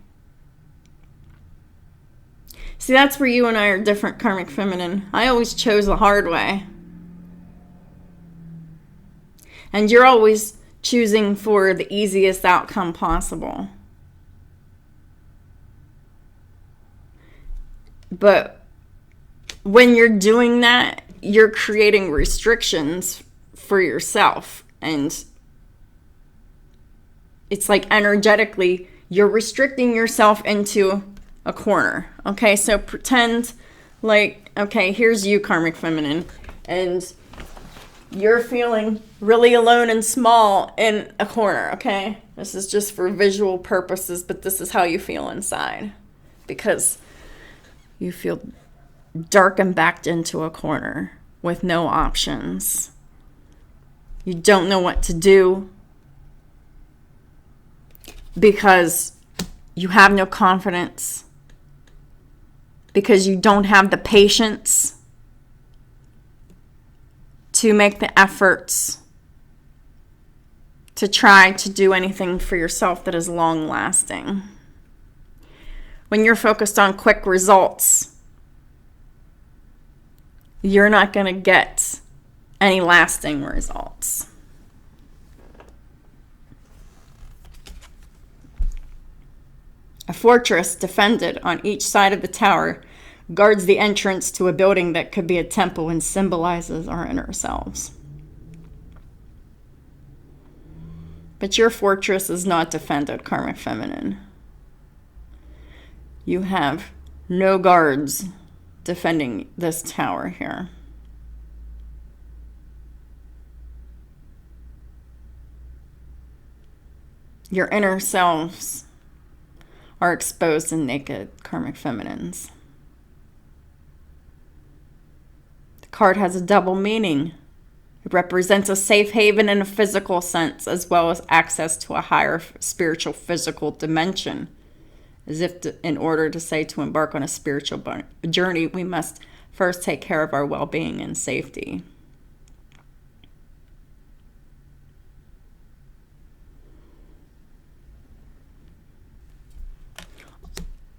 See, that's where you and I are different, Karmic Feminine. I always chose the hard way. And you're always choosing for the easiest outcome possible. But when you're doing that, you're creating restrictions for yourself. And it's like energetically, you're restricting yourself into a corner. Okay, so pretend like, okay, here's you, Karmic Feminine, and you're feeling really alone and small in a corner, okay? This is just for visual purposes, but this is how you feel inside. Because you feel dark and backed into a corner with no options. You don't know what to do because you have no confidence, because you don't have the patience to make the efforts to try to do anything for yourself that is long lasting. When you're focused on quick results, you're not going to get any lasting results. A fortress defended on each side of the tower guards the entrance to a building that could be a temple and symbolizes our inner selves. But your fortress is not defended, Karmic Feminine. You have no guards defending this tower here. Your inner selves are exposed and naked, Karmic Feminines. The card has a double meaning. It represents a safe haven in a physical sense, as well as access to a higher spiritual physical dimension. As if in order to say to embark on a spiritual journey, we must first take care of our well-being and safety.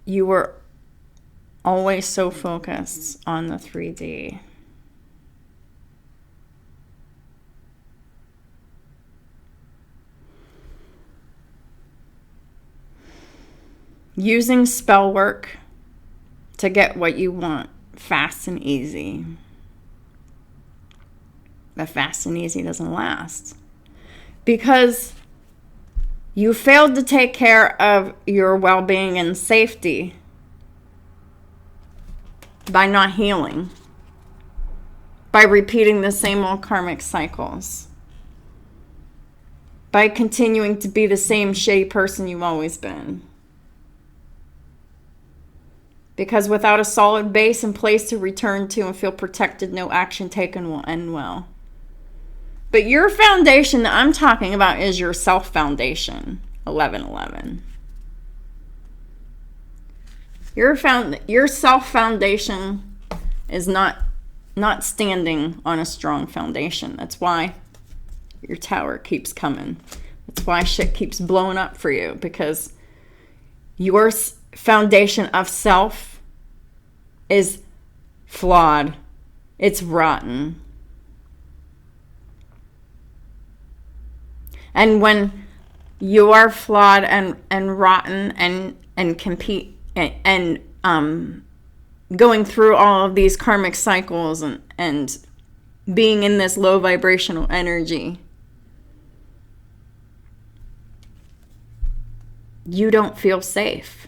You were always so focused on the 3D. Using spell work to get what you want fast and easy. But fast and easy doesn't last. Because you failed to take care of your well-being and safety by not healing. By repeating the same old karmic cycles. By continuing to be the same shitty person you've always been. Because without a solid base in place to return to and feel protected, no action taken will end well. But your foundation that I'm talking about is your self-foundation, 1111. Your self-foundation is not standing on a strong foundation. That's why your tower keeps coming. That's why shit keeps blowing up for you, because your foundation of self is flawed. It's rotten. And when you are flawed and rotten and compete and going through all of these karmic cycles and being in this low vibrational energy, you don't feel safe.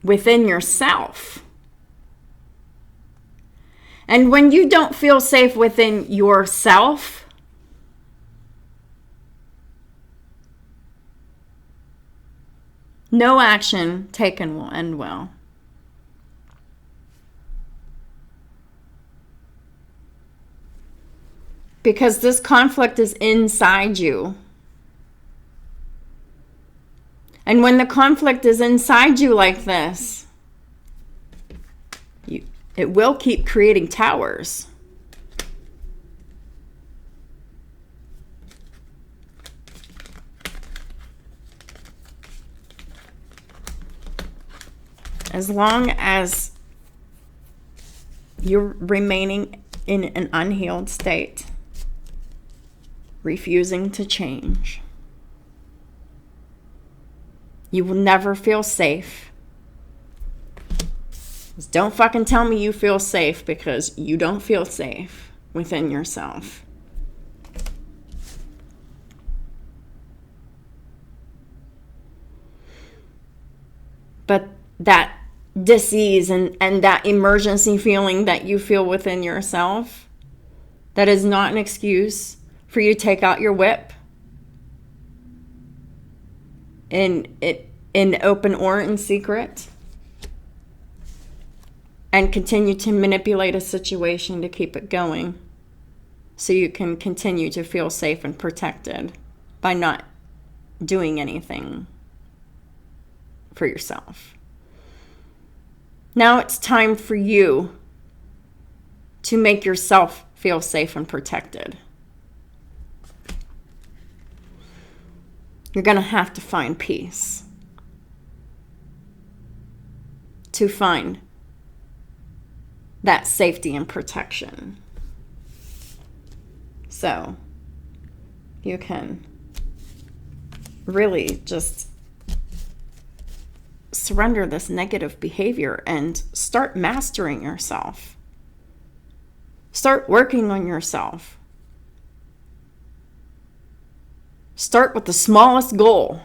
Within yourself. And when you don't feel safe within yourself, no action taken will end well. Because this conflict is inside you. And when the conflict is inside you like this, it will keep creating towers. As long as you're remaining in an unhealed state, refusing to change, you will never feel safe. Just don't fucking tell me you feel safe, because you don't feel safe within yourself. But that dis-ease and that emergency feeling that you feel within yourself, that is not an excuse for you to take out your whip in open or in secret and continue to manipulate a situation to keep it going so you can continue to feel safe and protected by not doing anything for yourself. Now it's time for you to make yourself feel safe and protected. You're going to have to find peace to find that safety and protection. So you can really just surrender this negative behavior and start mastering yourself. Start working on yourself. Start with the smallest goal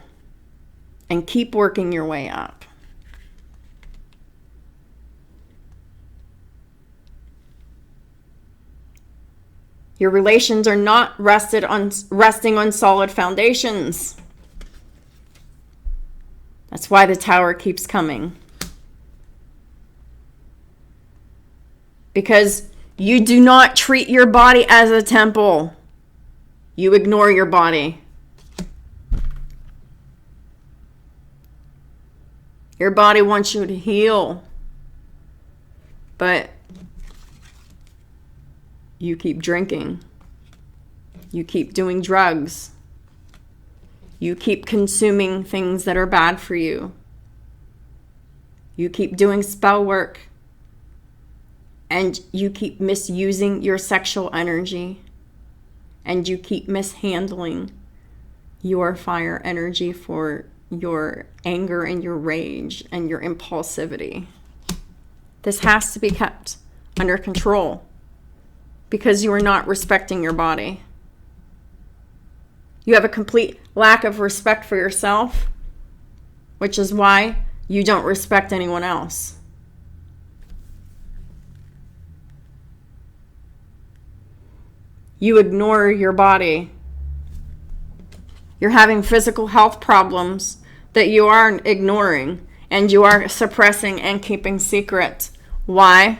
and keep working your way up. Your relations are not resting on solid foundations. That's why the Tower keeps coming. Because you do not treat your body as a temple. You ignore your body. Your body wants you to heal. But you keep drinking. You keep doing drugs. You keep consuming things that are bad for you. You keep doing spell work. And you keep misusing your sexual energy. And you keep mishandling your fire energy for your anger and your rage and your impulsivity. This has to be kept under control because you are not respecting your body. You have a complete lack of respect for yourself, which is why you don't respect anyone else. You ignore your body. You're having physical health problems that you are ignoring and you are suppressing and keeping secret. Why?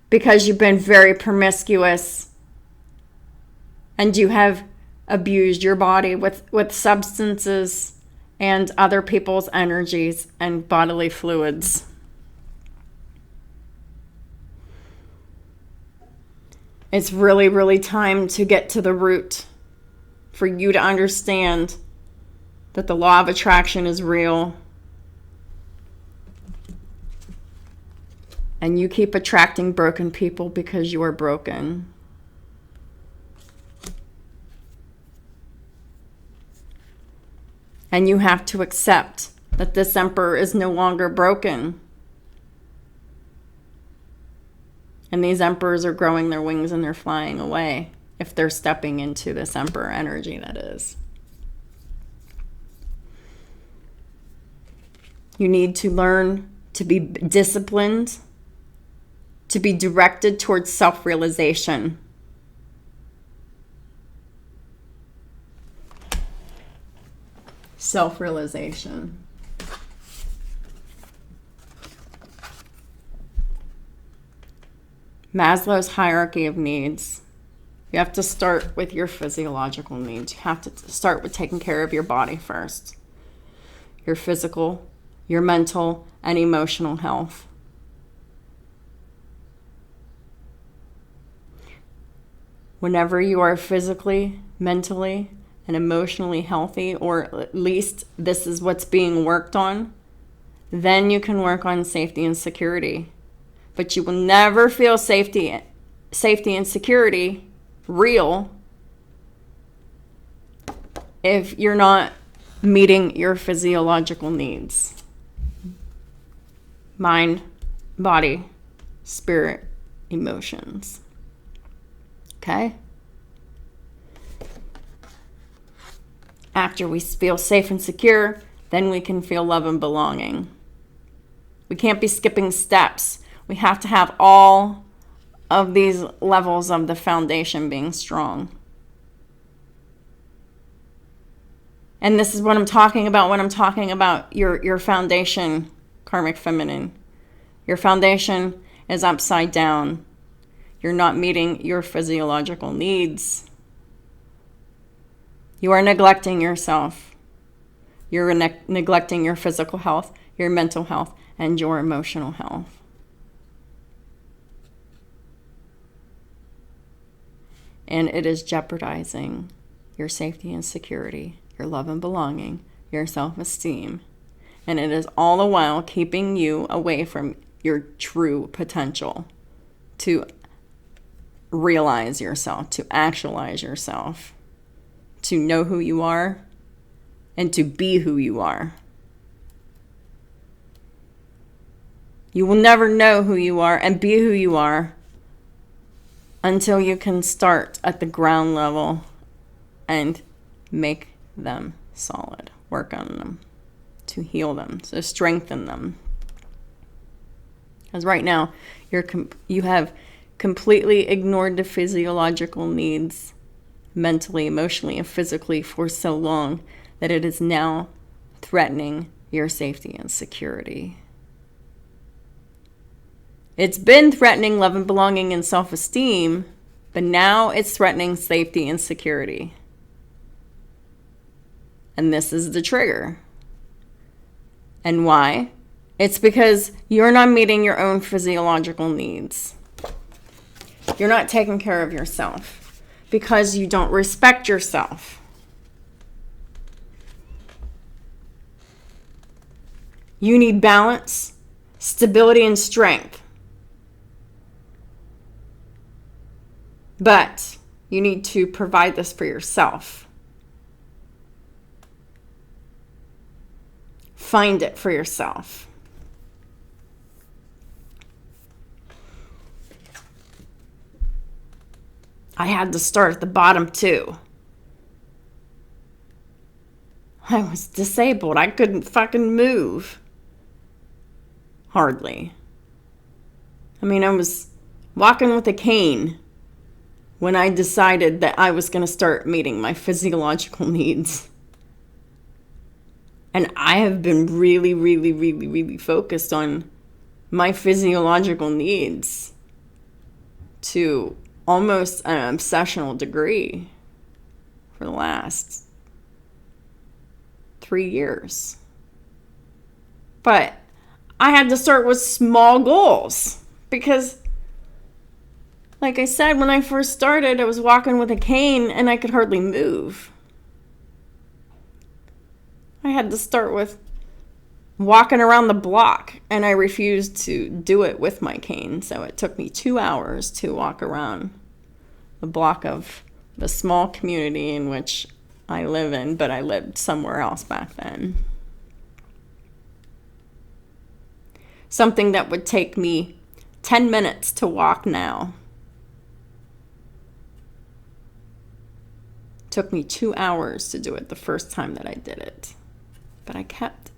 Because you've been very promiscuous and you have abused your body with substances and other people's energies and bodily fluids. It's really, really time to get to the root for you to understand that the law of attraction is real. And you keep attracting broken people because you are broken. And you have to accept that this emperor is no longer broken. And these emperors are growing their wings and they're flying away if they're stepping into this emperor energy, that is. You need to learn to be disciplined, to be directed towards self-realization. Self-realization. Maslow's hierarchy of needs. You have to start with your physiological needs. You have to start with taking care of your body first. Your physical, your mental, and emotional health. Whenever you are physically, mentally, and emotionally healthy, or at least this is what's being worked on, then you can work on safety and security. But you will never feel safety and security real if you're not meeting your physiological needs. Mind, body, spirit, emotions. Okay? After we feel safe and secure, then we can feel love and belonging. We can't be skipping steps. We have to have all of these levels of the foundation being strong. And this is what I'm talking about when I'm talking about your foundation, Karmic Feminine. Your foundation is upside down. You're not meeting your physiological needs. You are neglecting yourself. You're neglecting your physical health, your mental health, and your emotional health. And it is jeopardizing your safety and security, your love and belonging, your self-esteem. And it is all the while keeping you away from your true potential to realize yourself, to actualize yourself, to know who you are, and to be who you are. You will never know who you are and be who you are until you can start at the ground level and make them solid. Work on them to heal them, to strengthen them. Because right now, you have completely ignored the physiological needs mentally, emotionally, and physically for so long that it is now threatening your safety and security. It's been threatening love and belonging and self-esteem, but now it's threatening safety and security. And this is the trigger. And why? It's because you're not meeting your own physiological needs. You're not taking care of yourself because you don't respect yourself. You need balance, stability, and strength. But you need to provide this for yourself. Find it for yourself. I had to start at the bottom too. I was disabled. I couldn't fucking move. Hardly. I mean, I was walking with a cane when I decided that I was going to start meeting my physiological needs. And I have been really, really, really, really focused on my physiological needs to almost an obsessional degree for the last 3 years. But I had to start with small goals because, like I said, when I first started, I was walking with a cane and I could hardly move. I had to start with walking around the block, and I refused to do it with my cane. So it took me 2 hours to walk around the block of the small community in which I live in, but I lived somewhere else back then. Something that would take me 10 minutes to walk now took me 2 hours to do it the first time that I did it. But I kept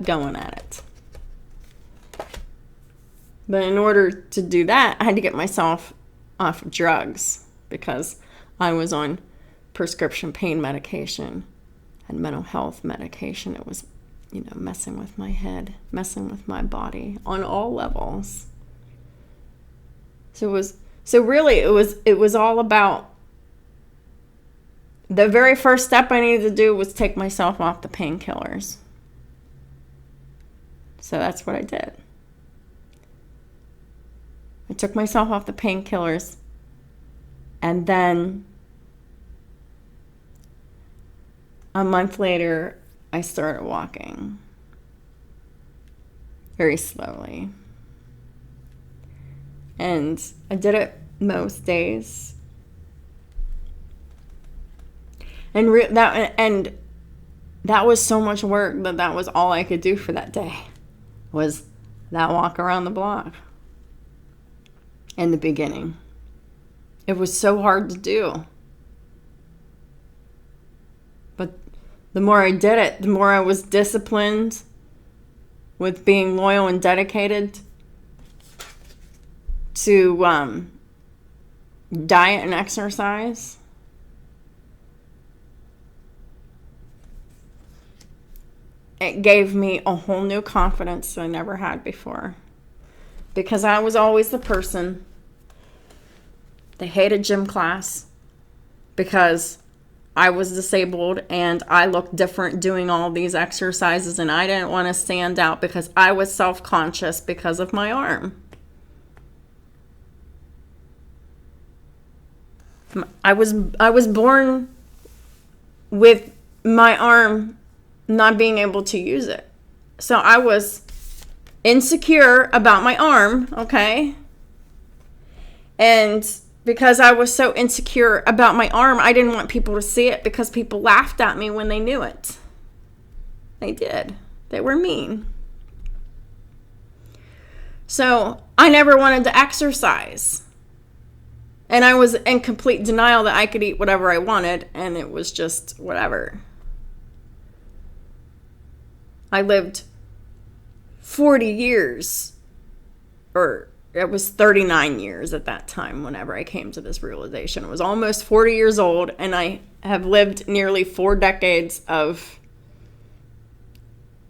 going at it. But in order to do that, I had to get myself off of drugs because I was on prescription pain medication and mental health medication. It was, messing with my head, messing with my body on all levels. So it was all about, the very first step I needed to do was take myself off the painkillers. So that's what I did. I took myself off the painkillers, and then a month later, I started walking very slowly. And I did it most days. And that was so much work that was all I could do for that day, was that walk around the block. In the beginning, it was so hard to do. But the more I did it, the more I was disciplined with being loyal and dedicated to diet and exercise. It gave me a whole new confidence I never had before. Because I was always the person that hated gym class because I was disabled and I looked different doing all these exercises, and I didn't want to stand out because I was self-conscious because of my arm. I was born with my arm not being able to use it. So I was insecure about my arm, okay? And because I was so insecure about my arm, I didn't want people to see it because people laughed at me when they knew it. They did. They were mean. So I never wanted to exercise. And I was in complete denial that I could eat whatever I wanted, and it was just whatever. I lived 40 years, or it was 39 years at that time whenever I came to this realization. I was almost 40 years old, and I have lived nearly 4 decades of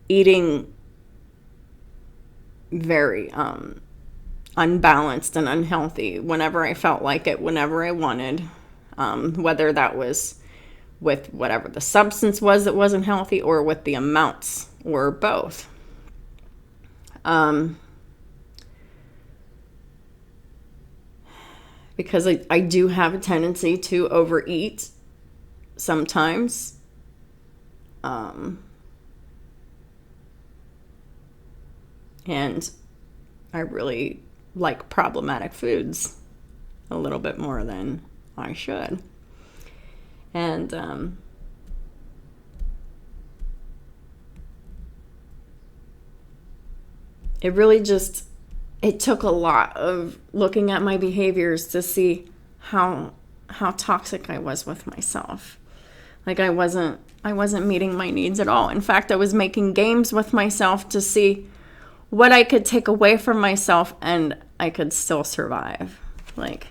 eating very unbalanced and unhealthy whenever I felt like it, whenever I wanted, whether that was with whatever the substance was that wasn't healthy or with the amounts or both. Because I do have a tendency to overeat sometimes. And I really like problematic foods a little bit more than I should. And it really just, it took a lot of looking at my behaviors to see how toxic I was with myself. Like I wasn't meeting my needs at all. In fact, I was making games with myself to see what I could take away from myself and I could still survive. Like,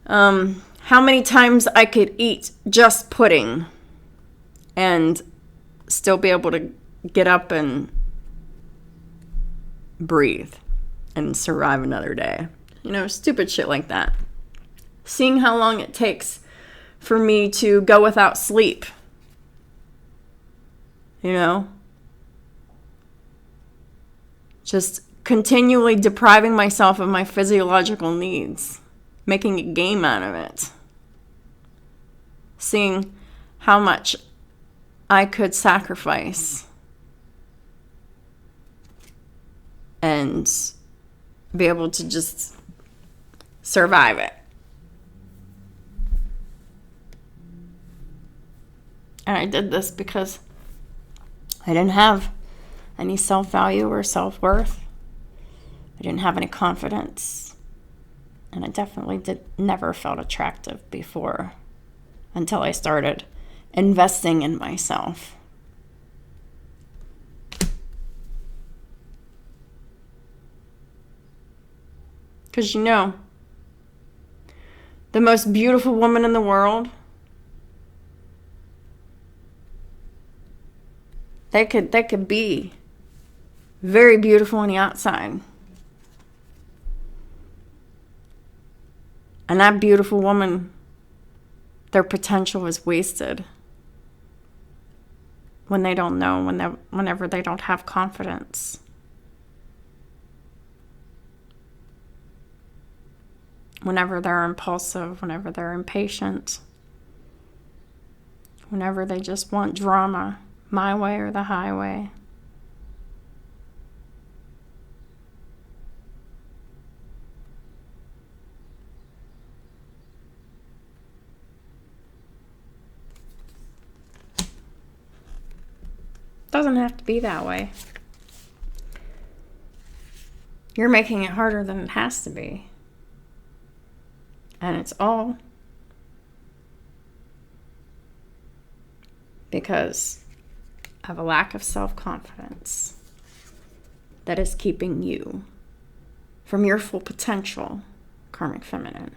how many times I could eat just pudding and still be able to get up and breathe and survive another day. You know, stupid shit like that. Seeing how long it takes for me to go without sleep. You know? Just continually depriving myself of my physiological needs. Making a game out of it. Seeing how much I could sacrifice and be able to just survive it. And I did this because I didn't have any self-value or self-worth. I didn't have any confidence. And I definitely never felt attractive before until I started investing in myself. Because you know, the most beautiful woman in the world, they could be very beautiful on the outside. And that beautiful woman, their potential is wasted when they don't know, whenever they don't have confidence. Whenever they're impulsive, whenever they're impatient, whenever they just want drama, my way or the highway. Doesn't have to be that way. You're making it harder than it has to be. And it's all because of a lack of self-confidence that is keeping you from your full potential, Karmic Feminine.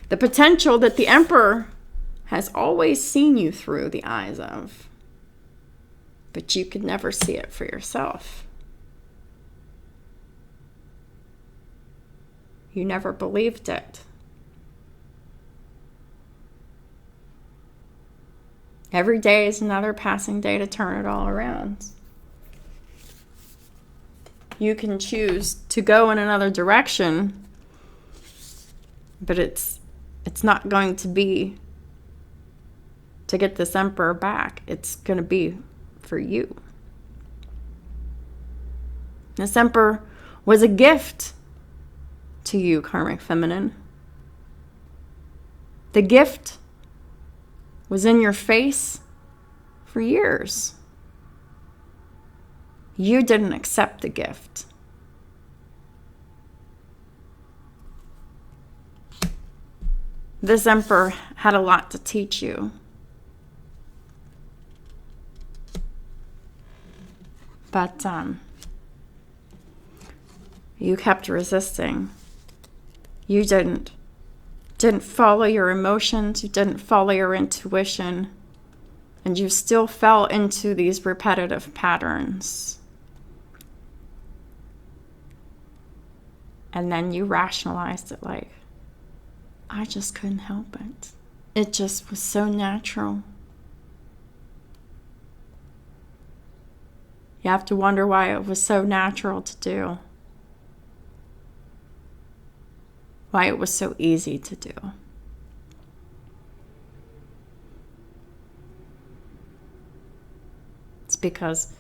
The potential that the Emperor has always seen you through the eyes of, but you could never see it for yourself. You never believed it. Every day is another passing day to turn it all around. You can choose to go in another direction, but it's not going to be to get this Emperor back. It's going to be for you. This Emperor was a gift to you, Karmic Feminine. The gift was in your face for years. You didn't accept the gift. This Emperor had a lot to teach you. But you kept resisting. You didn't follow your emotions. You didn't follow your intuition. And you still fell into these repetitive patterns. And then you rationalized it like, I just couldn't help it. It just was so natural. You have to wonder why it was so natural to do. Why it was so easy to do. It's because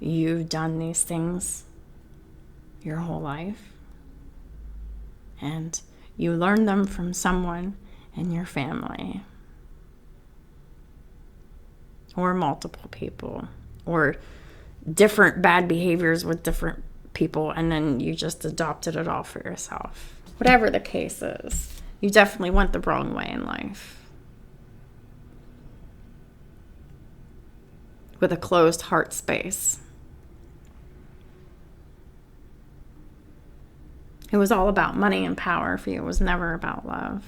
you've done these things your whole life. And you learned them from someone in your family. Or multiple people. Or different bad behaviors with different people. And then you just adopted it all for yourself. Whatever the case is, you definitely went the wrong way in life. With a closed heart space. It was all about money and power for you. It was never about love.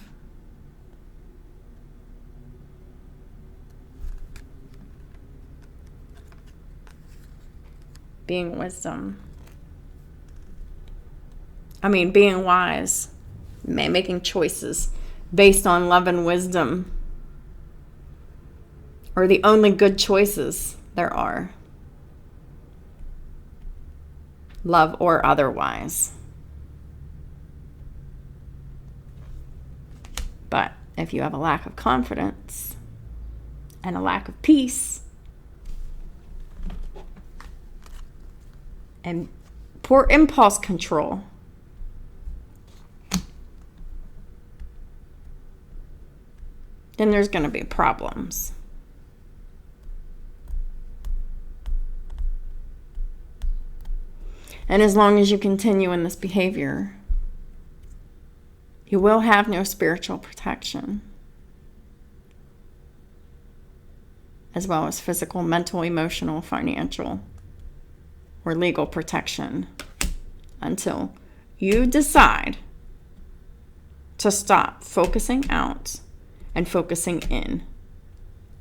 Being wisdom. Being wise, making choices based on love and wisdom are the only good choices there are. Love or otherwise. But if you have a lack of confidence and a lack of peace and poor impulse control, then there's going to be problems. And as long as you continue in this behavior, you will have no spiritual protection, as well as physical, mental, emotional, financial, or legal protection until you decide to stop focusing out and focusing in.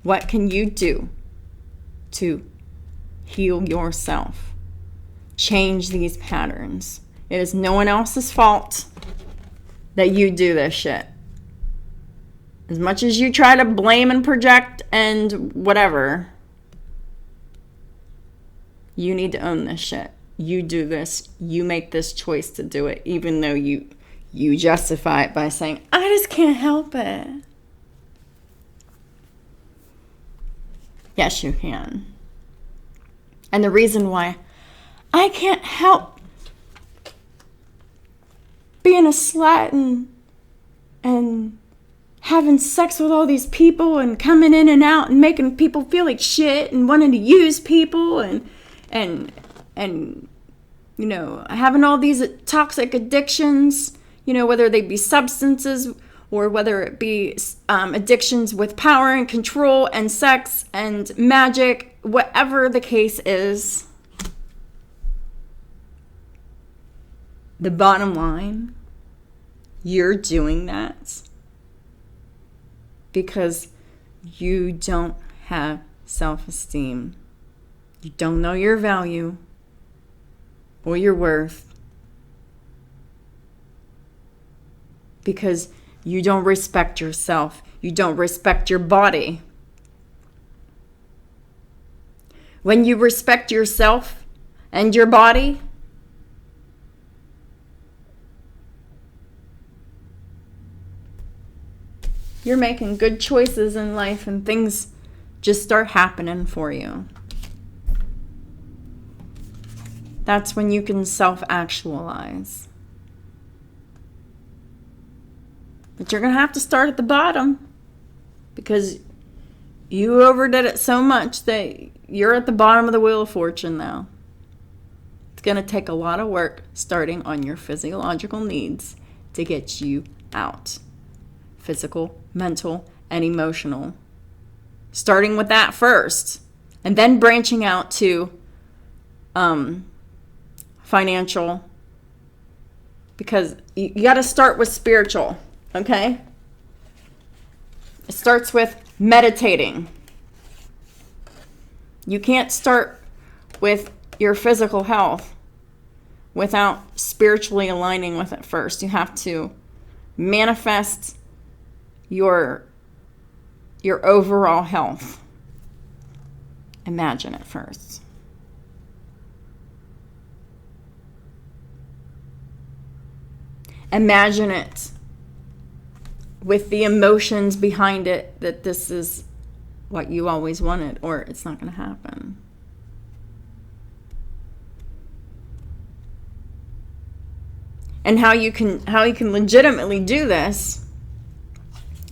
What can you do to heal yourself? Change these patterns. It is no one else's fault that you do this shit. As much as you try to blame and project and whatever, you need to own this shit. You do this. You make this choice to do it, even though you justify it by saying, I just can't help it. Yes, you can. And the reason why I can't help being a slut and having sex with all these people and coming in and out and making people feel like shit and wanting to use people and you know, having all these toxic addictions, you know, whether they be substances or whether it be addictions with power and control and sex and magic, whatever the case is. The bottom line, you're doing that because you don't have self-esteem. You don't know your value or your worth because you don't respect yourself. You don't respect your body. When you respect yourself and your body, you're making good choices in life and things just start happening for you. That's when you can self-actualize. But you're going to have to start at the bottom because you overdid it so much that you're at the bottom of the Wheel of Fortune now. It's going to take a lot of work starting on your physiological needs to get you out. Physical, mental, and emotional. Starting with that first. And then branching out to financial. Because you got to start with spiritual. Okay? It starts with meditating. You can't start with your physical health without spiritually aligning with it first. You have to manifest your overall health. Imagine it first. Imagine it with the emotions behind it that this is what you always wanted, or it's not going to happen. And how you can legitimately do this,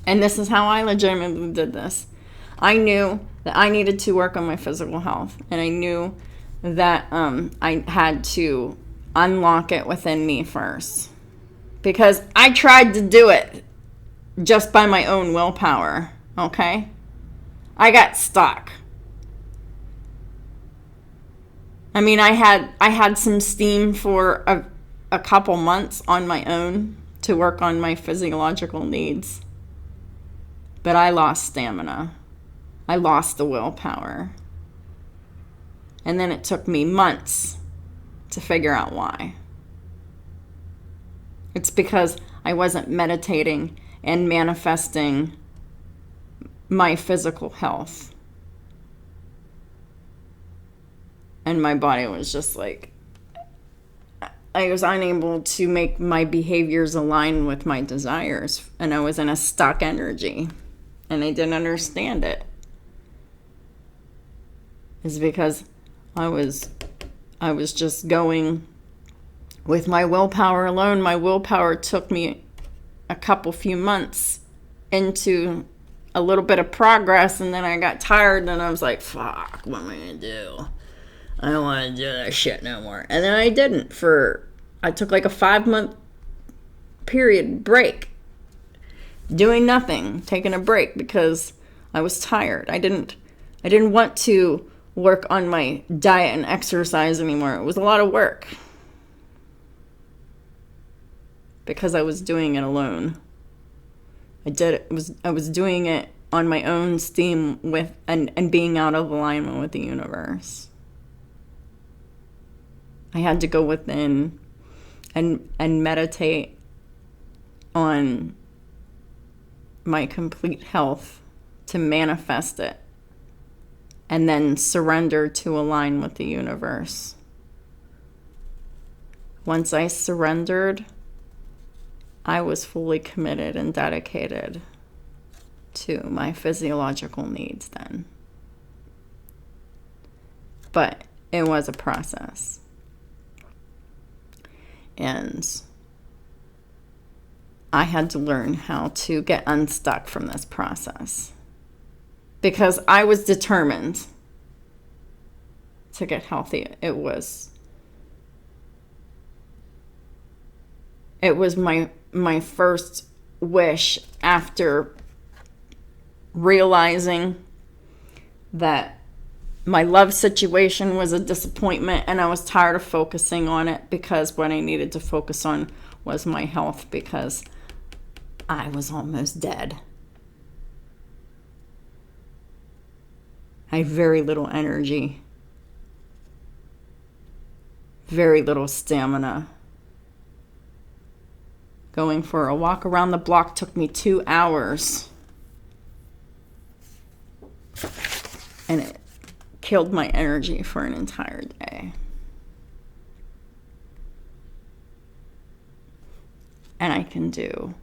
and this is how I legitimately did this. I knew that I needed to work on my physical health, and I knew that I had to unlock it within me first. Because I tried to do it just by my own willpower, okay? I got stuck. I mean, I had some steam for a couple months on my own to work on my physiological needs. But I lost stamina. I lost the willpower. And then it took me months to figure out why. It's because I wasn't meditating and manifesting my physical health. And my body was just like, I was unable to make my behaviors align with my desires. And I was in a stuck energy. And I didn't understand it. It's because I was just going with my willpower alone. My willpower took me a few months into a little bit of progress, and then I got tired, and I was like, fuck, what am I going to do? I don't want to do that shit no more. And then I didn't I took like a 5-month period break, doing nothing, taking a break because I was tired. I didn't want to work on my diet and exercise anymore. It was a lot of work. Because I was doing it alone. I was doing it on my own steam with and being out of alignment with the universe. I had to go within and meditate on my complete health to manifest it, and then surrender to align with the universe. Once I surrendered, I was fully committed and dedicated to my physiological needs then. but it was a process. And I had to learn how to get unstuck from this process, because I was determined to get healthy. It was my first wish after realizing that my love situation was a disappointment, and I was tired of focusing on it, because what I needed to focus on was my health, because I was almost dead. I had very little energy, very little stamina. Going for a walk around the block took me 2 hours. And it killed my energy for an entire day. And I can do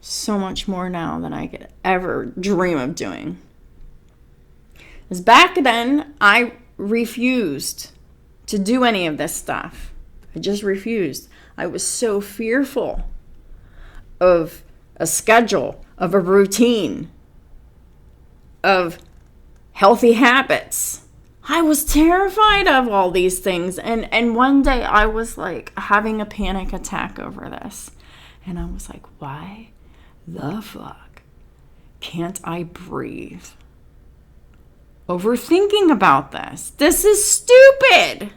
so much more now than I could ever dream of doing. Because back then, I refused to do any of this stuff. I just refused. I was so fearful of a schedule, of a routine, of healthy habits. I was terrified of all these things. And one day I was like having a panic attack over this. And I was like, why the fuck can't I breathe? Overthinking about this. This is stupid.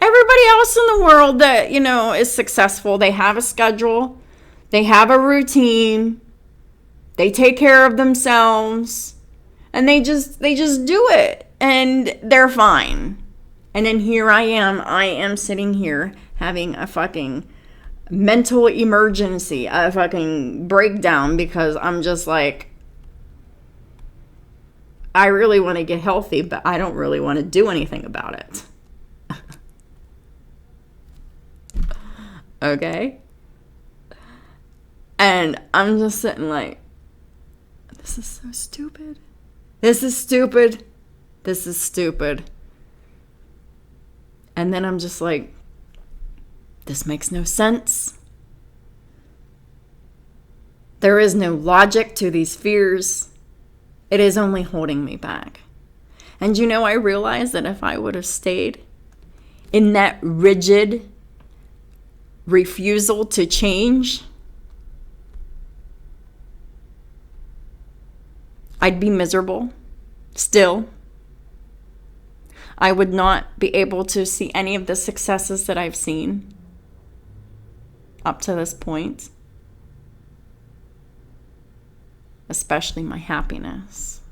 Everybody else in the world that, is successful, they have a schedule, they have a routine, they take care of themselves, and they just do it, and they're fine. And then here I am sitting here having a fucking mental emergency, a fucking breakdown, because I'm just like, I really want to get healthy, but I don't really want to do anything about it. Okay? And I'm just sitting like, this is so stupid. This is stupid. This is stupid. And then I'm just like, this makes no sense. There is no logic to these fears. It is only holding me back. And I realized that if I would have stayed in that rigid refusal to change, I'd be miserable still. I would not be able to see any of the successes that I've seen up to this point, especially my happiness.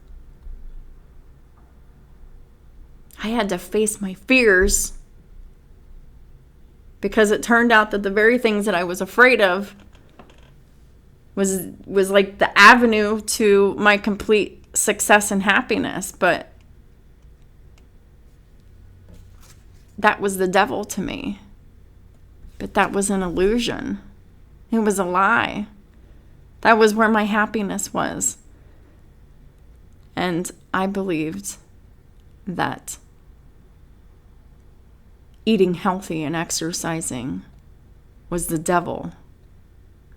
I had to face my fears, because it turned out that the very things that I was afraid of was like the avenue to my complete success and happiness. But that was the devil to me. But that was an illusion. It was a lie. That was where my happiness was. And I believed that eating healthy and exercising was the devil,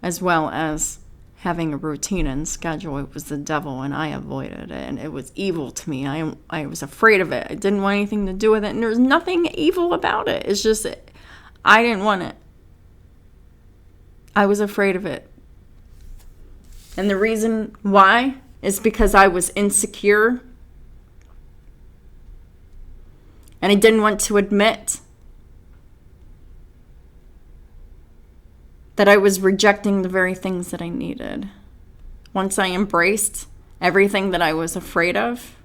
as well as having a routine and schedule. It was the devil, and I avoided it, and it was evil to me. I was afraid of it. I didn't want anything to do with it, and there's nothing evil about it. It's just I didn't want it. I was afraid of it. And the reason why is because I was insecure, and I didn't want to admit that I was rejecting the very things that I needed. Once I embraced everything that I was afraid of,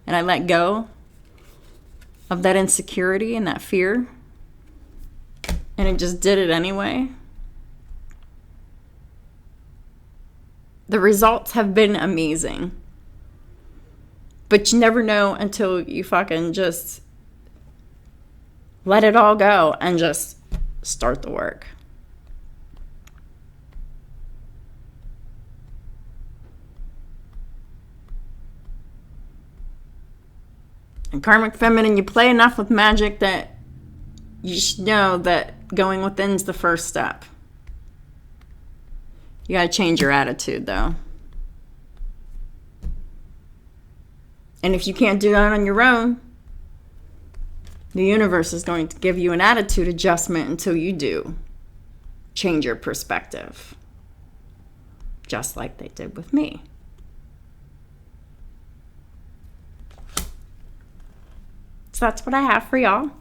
and I let go of that insecurity and that fear, and I just did it anyway, the results have been amazing. But you never know until you fucking just let it all go and just start the work. And Karmic Feminine, you play enough with magic that you should know that going within is the first step. You got to change your attitude, though. And if you can't do that on your own, the universe is going to give you an attitude adjustment until you do change your perspective. Just like they did with me. So that's what I have for y'all.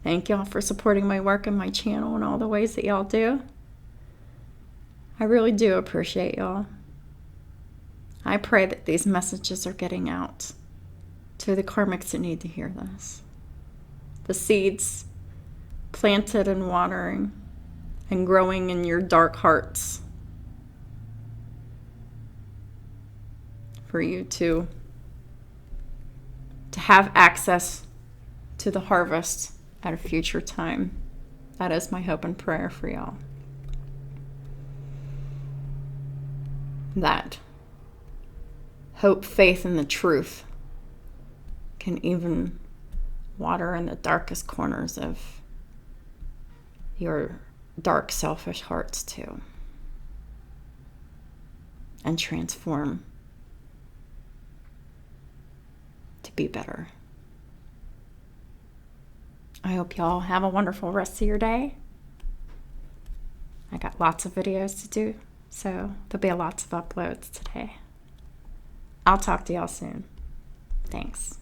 Thank y'all for supporting my work and my channel and all the ways that y'all do. I really do appreciate y'all. I pray that these messages are getting out to the karmics that need to hear this. The seeds planted and watering and growing in your dark hearts for you to have access to the harvest at a future time. That is my hope and prayer for y'all. That hope, faith, and the truth can even water in the darkest corners of your dark, selfish hearts too. And transform to be better. I hope y'all have a wonderful rest of your day. I got lots of videos to do, so there'll be lots of uploads today. I'll talk to y'all soon. Thanks.